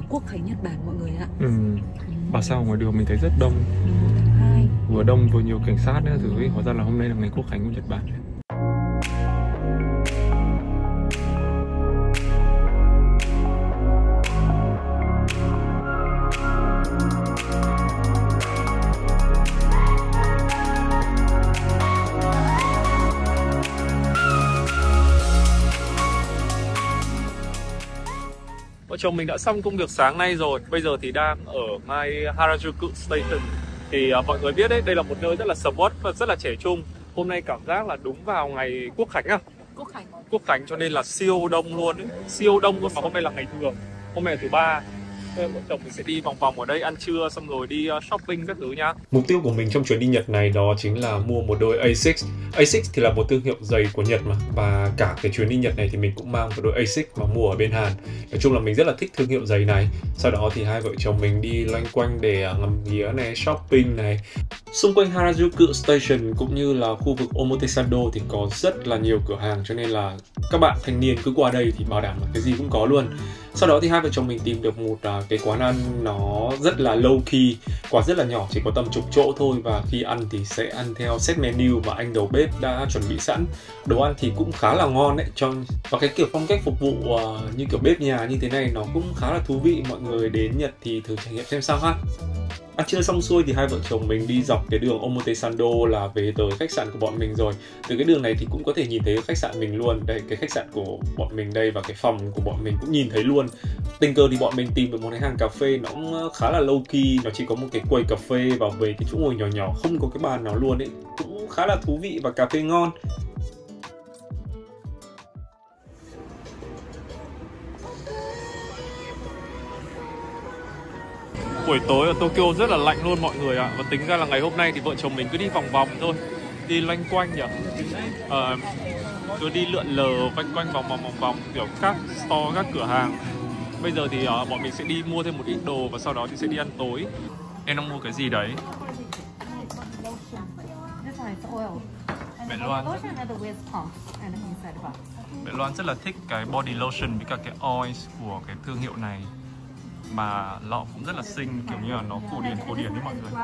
Quốc khánh Nhật Bản mọi người ạ. Bảo sao ngoài đường mình thấy rất đông, vừa đông vừa nhiều cảnh sát nữa thứ ấy. Hóa ra là hôm nay là ngày Quốc khánh của Nhật Bản. Vợ chồng mình đã xong công việc sáng nay rồi. Bây giờ thì đang ở ngay Harajuku Station. Thì mọi người biết đấy, đây là một nơi rất là sầm uất và rất là trẻ trung. Hôm nay cảm giác là đúng vào ngày Quốc khánh à? Quốc khánh cho nên là siêu đông luôn ấy. Siêu đông luôn, mà hôm nay là ngày thường. Hôm nay là thứ 3. Vợ chồng mình sẽ đi vòng vòng ở đây ăn trưa, xong rồi đi shopping các thứ nhá. Mục tiêu của mình trong chuyến đi Nhật này đó chính là mua một đôi Asics. Asics thì là một thương hiệu giày của Nhật mà. Và cả cái chuyến đi Nhật này thì mình cũng mang một đôi Asics mà mua ở bên Hàn. Nói chung là mình rất là thích thương hiệu giày này. Sau đó thì hai vợ chồng mình đi loanh quanh để ngắm nghía này, shopping này. Xung quanh Harajuku Station cũng như là khu vực Omotesando thì có rất là nhiều cửa hàng, cho nên là các bạn thanh niên cứ qua đây thì bảo đảm là cái gì cũng có luôn. Sau đó thì hai vợ chồng mình tìm được một cái quán ăn nó rất là low key, quán rất là nhỏ, chỉ có tầm chục chỗ thôi, và khi ăn thì sẽ ăn theo set menu mà anh đầu bếp đã chuẩn bị sẵn. Đồ ăn thì cũng khá là ngon đấy, và cái kiểu phong cách phục vụ như kiểu bếp nhà như thế này nó cũng khá là thú vị. Mọi người đến Nhật thì thử trải nghiệm xem sao ha. Ăn trưa xong xuôi thì hai vợ chồng mình đi dọc cái đường Omotesando là về tới khách sạn của bọn mình rồi. Từ cái đường này thì cũng có thể nhìn thấy khách sạn mình luôn. Đây, cái khách sạn của bọn mình đây, và cái phòng của bọn mình cũng nhìn thấy luôn. Tình cờ thì bọn mình tìm được một cái hàng cà phê nó cũng khá là low key. Nó chỉ có một cái quầy cà phê và về cái chỗ ngồi nhỏ nhỏ, không có cái bàn nào luôn ấy. Cũng khá là thú vị và cà phê ngon. Buổi tối ở Tokyo rất là lạnh luôn mọi người ạ. Và tính ra là ngày hôm nay thì vợ chồng mình cứ đi vòng vòng thôi, đi loanh quanh nhỉ, cứ đi lượn lờ quanh vòng kiểu các store, các cửa hàng. Bây giờ thì bọn mình sẽ đi mua thêm một ít đồ và sau đó thì sẽ đi ăn tối. Em đang mua cái gì đấy? Mẹ Loan rất là thích cái body lotion với cả cái oil của cái thương hiệu này. Mà lọ cũng rất là xinh, kiểu như là nó cổ điển đấy mọi người.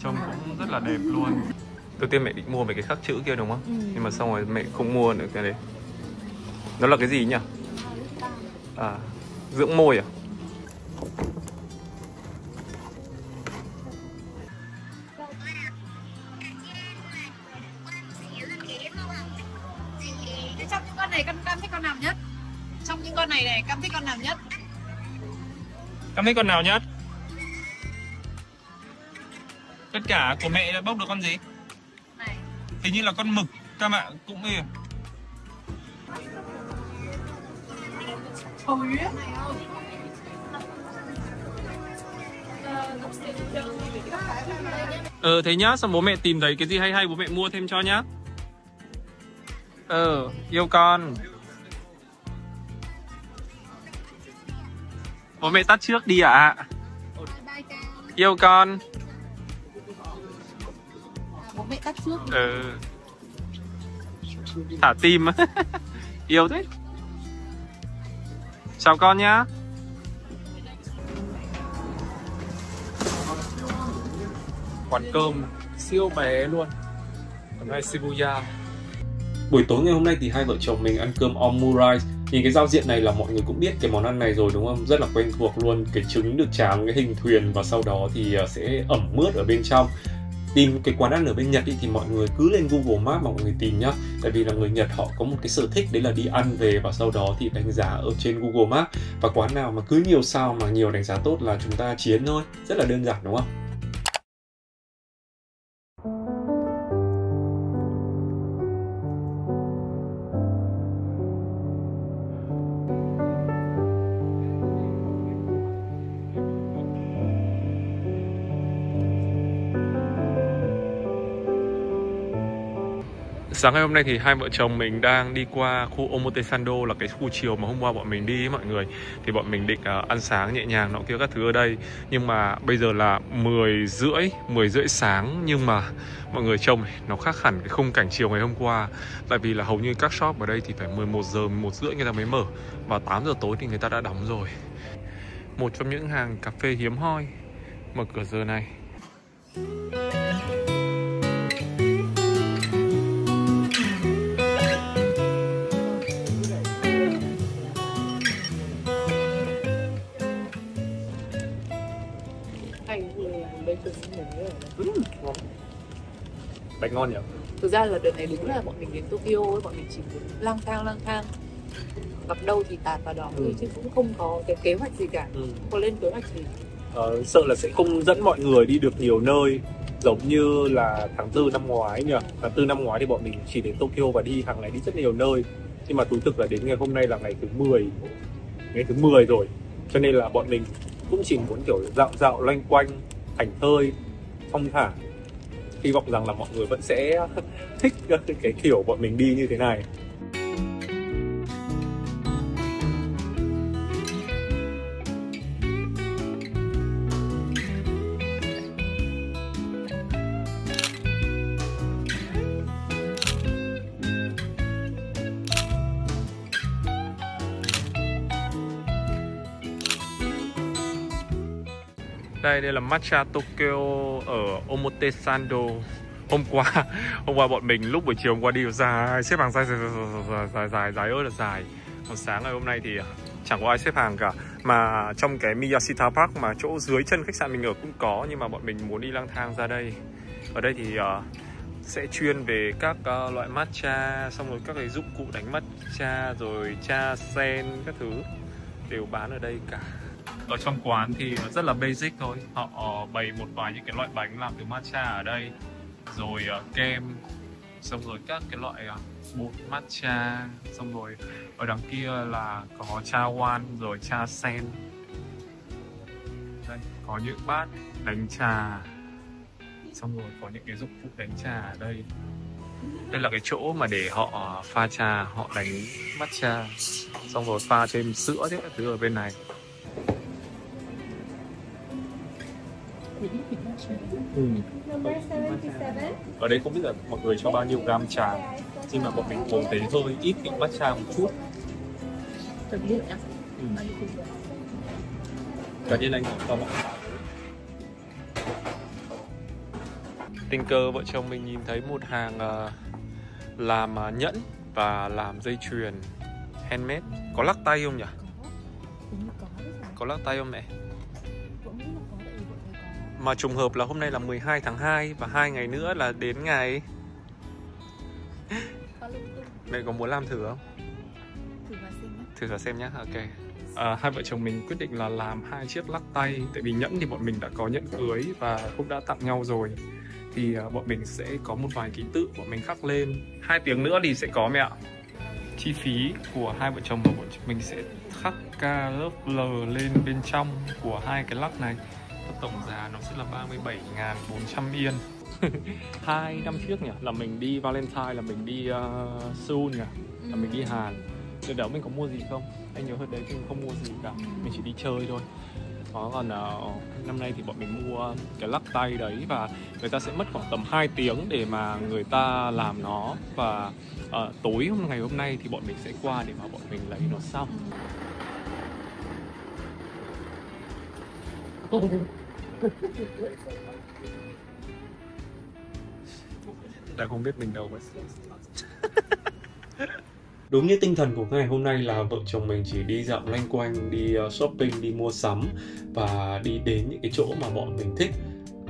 Trông cũng rất là đẹp luôn. Đầu tiên mẹ định mua mấy cái khắc chữ kia đúng không? Nhưng mà xong rồi mẹ không mua nữa cái đấy. Nó là cái gì nhỉ? À, dưỡng môi à? nè, Cam thích con nào nhất? Cam thích con nào nhất? Tất cả của mẹ đã bóc được con gì? Này. Hình như là con mực Cam ạ, cũng đi. Thế nhá, xong bố mẹ tìm thấy cái gì hay hay bố mẹ mua thêm cho nhá. Yêu con. Bố mẹ tắt trước đi ạ. Yêu con. Bố mẹ tắt trước. Thả tim. Yêu thế. Chào con nhá. Quán cơm siêu bé luôn ở ngay Shibuya. Buổi tối ngày hôm nay thì hai vợ chồng mình ăn cơm omurice. Nhìn cái giao diện này là mọi người cũng biết cái món ăn này rồi đúng không? Rất là quen thuộc luôn. Cái trứng được tráng cái hình thuyền và sau đó thì sẽ ẩm mướt ở bên trong. Tìm cái quán ăn ở bên Nhật thì mọi người cứ lên Google Maps mà mọi người tìm nhá. Tại vì là người Nhật họ có một cái sở thích đấy là đi ăn về và sau đó thì đánh giá ở trên Google Maps. Và quán nào mà cứ nhiều sao mà nhiều đánh giá tốt là chúng ta chiến thôi. Rất là đơn giản đúng không? Sáng ngày hôm nay thì hai vợ chồng mình đang đi qua khu Omotesando, là cái khu chiều mà hôm qua bọn mình đi ấy, mọi người. Thì bọn mình định ăn sáng nhẹ nhàng nọ kia các thứ ở đây. Nhưng mà bây giờ là 10 rưỡi sáng. Nhưng mà mọi người trông này, nó khác hẳn cái khung cảnh chiều ngày hôm qua. Tại vì là hầu như các shop ở đây thì phải 11 giờ, 11 rưỡi người ta mới mở. Và 8 giờ tối thì người ta đã đóng rồi. Một trong những hàng cà phê hiếm hoi mở cửa giờ này. Bánh ngon nhỉ? Thực ra là đợt này đúng là bọn mình đến Tokyo ấy, bọn mình chỉ muốn lang thang gặp đâu thì tạt vào đó thôi, chứ cũng không có cái kế hoạch gì cả, không có lên kế hoạch gì. Sợ là sẽ không dẫn mọi người đi được nhiều nơi giống như là tháng 4 năm ngoái nhỉ. Tháng 4 năm ngoái thì bọn mình chỉ đến Tokyo và đi hàng này đi rất nhiều nơi. Nhưng mà thú thực là đến ngày hôm nay là ngày thứ 10. Ngày thứ 10 rồi. Cho nên là bọn mình cũng chỉ muốn kiểu dạo loanh quanh, thảnh thơi, thong thả. Hy vọng rằng là mọi người vẫn sẽ thích cái kiểu bọn mình đi như thế này. Đây là Matcha Tokyo ở Omotesando. Hôm qua bọn mình lúc buổi chiều hôm qua đi dài, xếp hàng dài ơi là dài. Còn sáng ngày hôm nay thì chẳng có ai xếp hàng cả. Mà trong cái Miyashita Park mà chỗ dưới chân khách sạn mình ở cũng có, nhưng mà bọn mình muốn đi lang thang ra đây. Ở đây thì sẽ chuyên về các loại matcha, xong rồi các cái dụng cụ đánh matcha, rồi cha sen các thứ đều bán ở đây cả. Ở trong quán thì rất là basic thôi. Họ bày một vài những cái loại bánh làm từ matcha ở đây, rồi kem, xong rồi các cái loại bột matcha, xong rồi ở đằng kia là có cha wan, rồi cha sen. Đây có những bát đánh trà, xong rồi có những cái dụng cụ đánh trà ở đây. Đây là cái chỗ mà để họ pha trà, họ đánh matcha, xong rồi pha thêm sữa thế các thứ ở bên này. Ở đây không biết là mọi người cho bao nhiêu gram trà, nhưng mà bọn mình uống thấy hơi ít vị matcha một chút. Cảm ơn anh không ạ. Tình cờ vợ chồng mình nhìn thấy một hàng làm nhẫn và làm dây chuyền handmade. Có lắc tay không nhỉ? Có lắc tay không mẹ? Mà trùng hợp là hôm nay là 12 tháng 2 và 2 ngày nữa là đến ngày. Mẹ có muốn làm thử không? Thử và xem nhé. Ok. hai vợ chồng mình quyết định là làm 2 chiếc lắc tay. Tại vì nhẫn thì bọn mình đã có nhẫn cưới và cũng đã tặng nhau rồi, thì bọn mình sẽ có một vài ký tự bọn mình khắc lên. 2 tiếng nữa thì sẽ có mẹ ạ. Chi phí của hai vợ chồng và bọn mình sẽ khắc K lớp L lên bên trong của 2 cái lắc này. Tổng giá nó sẽ là 37.400 yên. 2 năm trước nhỉ, là mình đi Valentine, là mình đi Seoul nhỉ, là mình đi Hàn. Từ đó mình có mua gì không? Anh nhớ hồi đấy mình không mua gì cả, mình chỉ đi chơi thôi. Đó, còn năm nay thì bọn mình mua cái lắc tay đấy, và người ta sẽ mất khoảng tầm 2 tiếng để mà người ta làm nó. Và tối ngày hôm nay thì bọn mình sẽ qua để mà bọn mình lấy nó xong. Đã không biết mình đâu vậy. Đúng như tinh thần của ngày hôm nay là vợ chồng mình chỉ đi dạo loanh quanh, đi shopping, đi mua sắm và đi đến những cái chỗ mà bọn mình thích.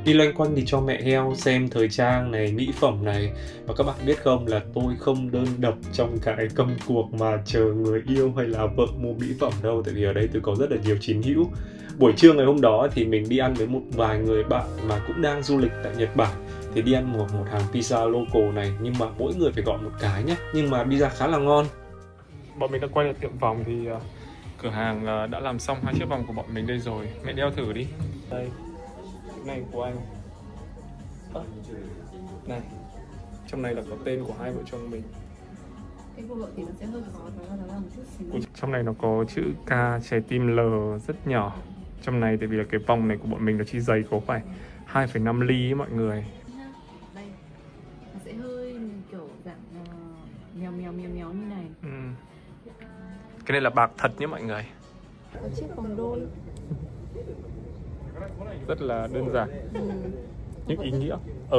Đi loanh quanh thì cho mẹ heo xem thời trang này, mỹ phẩm này. Và các bạn biết không, là tôi không đơn độc trong cái công cuộc mà chờ người yêu hay là vợ mua mỹ phẩm đâu. Tại vì ở đây tôi có rất là nhiều chiến hữu. Buổi trưa ngày hôm đó thì mình đi ăn với một vài người bạn mà cũng đang du lịch tại Nhật Bản. Thì đi ăn một hàng pizza local này, nhưng mà mỗi người phải gọi một cái nhé. Nhưng mà pizza khá là ngon. Bọn mình đã quay lại tiệm vòng thì cửa hàng đã làm xong 2 chiếc vòng của bọn mình đây rồi. Mẹ đeo thử đi. Đây, cái này của anh. Này, trong này là có tên của hai vợ chồng mình. Cái của vợ thì nó sẽ hơi khó, nó là một chút xíu. Trong này nó có chữ K trái tim L rất nhỏ. Trong này tại vì là cái vòng này của bọn mình nó chỉ dày có phải 2,5 ly ấy mọi người. Đây, nó sẽ hơi kiểu dạng mèo như này. Cái này là bạc thật nhé mọi người. Có chiếc vòng đôi. Rất là đơn giản, nhưng ý nghĩa.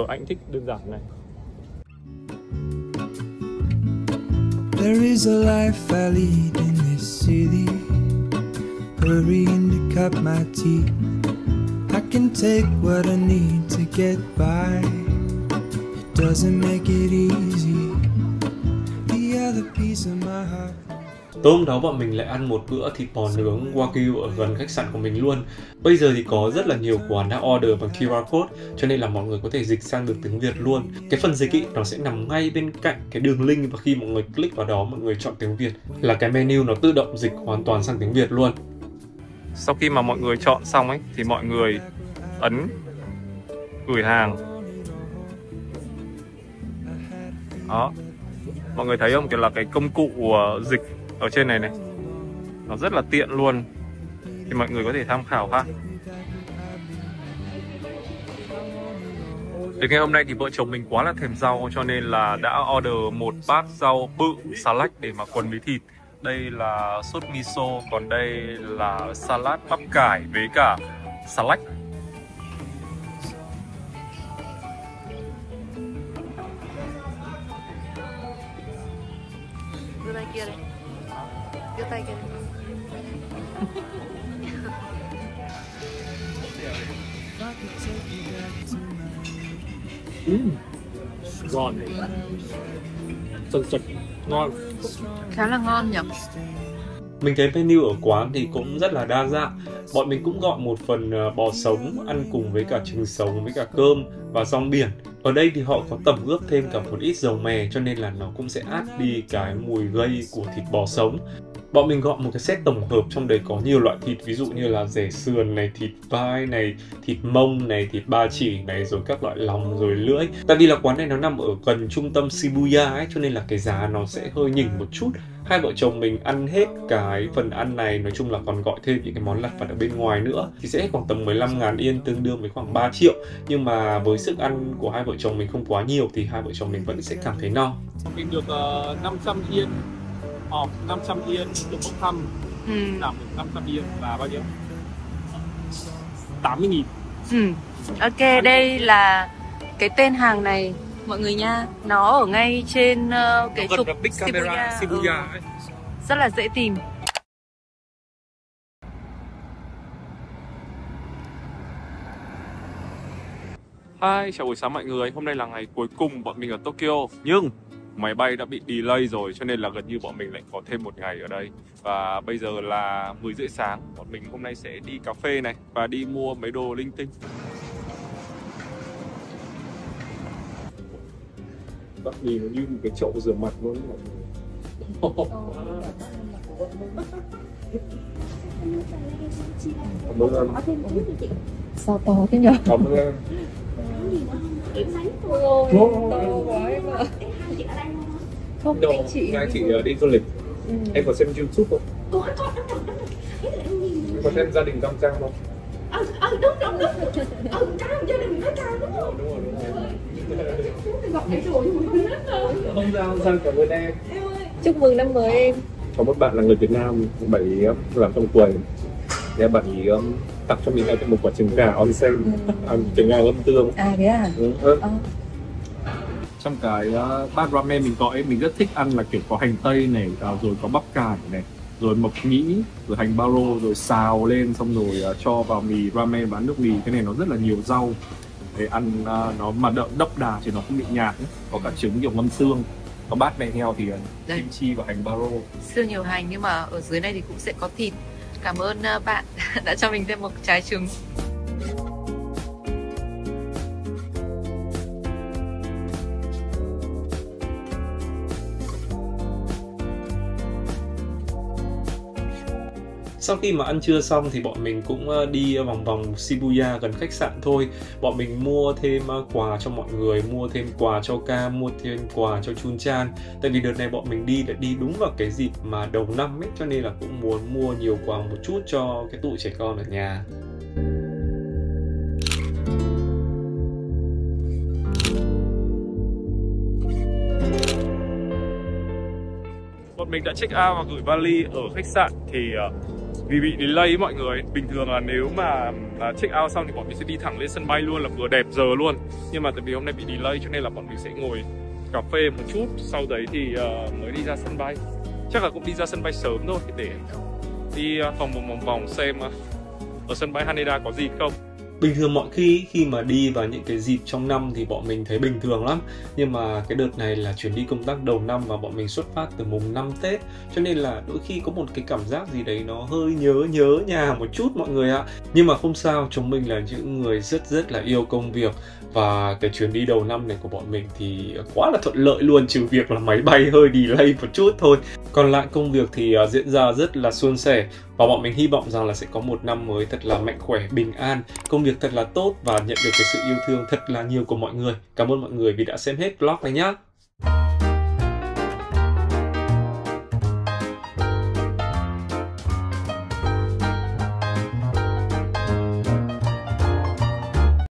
Anh thích đơn giản này. There is a life I lead in this city, hurrying to cut my teeth. I can take what I need to get by. It doesn't make it easy. The other piece of my heart. Tối hôm đó bọn mình lại ăn một bữa thịt bò nướng Wagyu ở gần khách sạn của mình luôn. Bây giờ thì có rất là nhiều quán đã order bằng QR code, cho nên là mọi người có thể dịch sang được tiếng Việt luôn. Cái phần dịch ý, nó sẽ nằm ngay bên cạnh cái đường link, và khi mọi người click vào đó, mọi người chọn tiếng Việt là cái menu nó tự động dịch hoàn toàn sang tiếng Việt luôn. Sau khi mà mọi người chọn xong ấy thì mọi người ấn gửi hàng. Đó, mọi người thấy không, kiểu là cái công cụ dịch ở trên này này, nó rất là tiện luôn, thì mọi người có thể tham khảo ha. Đến ngày hôm nay thì vợ chồng mình quá là thèm rau, cho nên là đã order một bát rau bự xà lách để mà quần với thịt. Đây là sốt miso, còn đây là salad bắp cải với cả xà lách. Đưa tay kia đây. Đưa tay kia đây. Ngon, sật ngon, Khá là ngon nhỉ. Mình thấy menu ở quán thì cũng rất là đa dạng. Bọn mình cũng gọi một phần bò sống ăn cùng với cả trứng sống với cả cơm và rong biển. Ở đây thì họ có tẩm ướp thêm cả một ít dầu mè, cho nên là nó cũng sẽ át đi cái mùi gây của thịt bò sống. Bọn mình gọi một cái set tổng hợp, trong đấy có nhiều loại thịt, ví dụ như là dẻ sườn này, thịt vai này, thịt mông này, thịt ba chỉ này, rồi các loại lòng, rồi lưỡi. Tại vì là quán này nó nằm ở gần trung tâm Shibuya ấy, cho nên là cái giá nó sẽ hơi nhỉnh một chút. Hai vợ chồng mình ăn hết cái phần ăn này, nói chung là còn gọi thêm những cái món lặt vặt ở bên ngoài nữa, thì sẽ hết khoảng tầm 15.000 yên, tương đương với khoảng 3 triệu. Nhưng mà với sức ăn của hai vợ chồng mình không quá nhiều thì hai vợ chồng mình vẫn sẽ cảm thấy no. Mình được 500 yên, 500 yên được bốc thăm, giảm được 500 yên là bao nhiêu? 80.000. Ok, đây là cái tên hàng này mọi người nha. Nó ở ngay trên cái trục Big Camera Shibuya ấy. Rất là dễ tìm. Hi, chào buổi sáng mọi người. Hôm nay là ngày cuối cùng bọn mình ở Tokyo. Nhưng máy bay đã bị delay rồi, cho nên là gần như bọn mình lại có thêm một ngày ở đây. Và bây giờ là 10 rưỡi sáng, bọn mình hôm nay sẽ đi cà phê này và đi mua mấy đồ linh tinh. Bạn nhìn nó như một cái chậu rửa mặt luôn mọi người. Cảm ơn em. Sao to thế nhỉ? Cảm ơn em. To quá em ạ. Không, anh chị đi du lịch. Em có xem YouTube không? Em có xem Gia đình Cam Trang không? Đúng. Gia đình có Trang đúng không? Đúng rồi. Gặp thấy rồi nhưng mà không biết đâu. Không sao, cảm ơn em. chúc mừng năm mới em. Có một bạn là người Việt Nam, bạn ấy làm trong quầy. Nên bạn ấy tặng cho mình một quả trứng gà onsen, trứng gà ngâm tương. À thế à? Trong cái bát ramen mình gọi mình rất thích ăn là kiểu có hành tây này, rồi có bắp cải này, rồi mộc nhĩ, rồi hành bao rồi xào lên xong rồi cho vào mì ramen và ăn nước mì. Cái này nó rất là nhiều rau để ăn nó mà đậm đậm đà thì nó không bị nhạt ấy. Có cả trứng kiểu ngâm xương. Có bát này heo thì kim chi và hành bao. Xương nhiều hành nhưng mà ở dưới này thì cũng sẽ có thịt. Cảm ơn bạn đã cho mình thêm một trái trứng. Sau khi mà ăn trưa xong thì bọn mình cũng đi vòng vòng Shibuya gần khách sạn thôi. Bọn mình mua thêm quà cho mọi người, mua thêm quà cho Cam, mua thêm quà cho Chun-chan. Tại vì đợt này bọn mình đi đúng vào cái dịp mà đầu năm ấy, cho nên là cũng muốn mua nhiều quà một chút cho cái tụi trẻ con ở nhà. Bọn mình đã check out và gửi vali ở khách sạn thì vì bị delay mọi người. Bình thường là nếu mà check out xong thì bọn mình sẽ đi thẳng lên sân bay luôn, là vừa đẹp giờ luôn. Nhưng mà tại vì hôm nay bị delay cho nên là bọn mình sẽ ngồi cà phê một chút, sau đấy thì mới đi ra sân bay. Chắc là cũng đi ra sân bay sớm thôi để đi vòng vòng xem ở sân bay Haneda có gì không. Bình thường mọi khi mà đi vào những cái dịp trong năm thì bọn mình thấy bình thường lắm. Nhưng mà cái đợt này là chuyến đi công tác đầu năm và bọn mình xuất phát từ mùng 5 Tết. Cho nên là đôi khi có một cái cảm giác gì đấy nó hơi nhớ nhà một chút mọi người ạ. Nhưng mà không sao, chúng mình là những người rất là yêu công việc. Và cái chuyến đi đầu năm này của bọn mình thì quá là thuận lợi luôn, trừ việc là máy bay hơi delay một chút thôi. Còn lại công việc thì diễn ra rất là suôn sẻ. Và bọn mình hy vọng rằng là sẽ có một năm mới thật là mạnh khỏe, bình an, công việc thật là tốt và nhận được cái sự yêu thương thật là nhiều của mọi người. Cảm ơn mọi người vì đã xem hết vlog này nhá.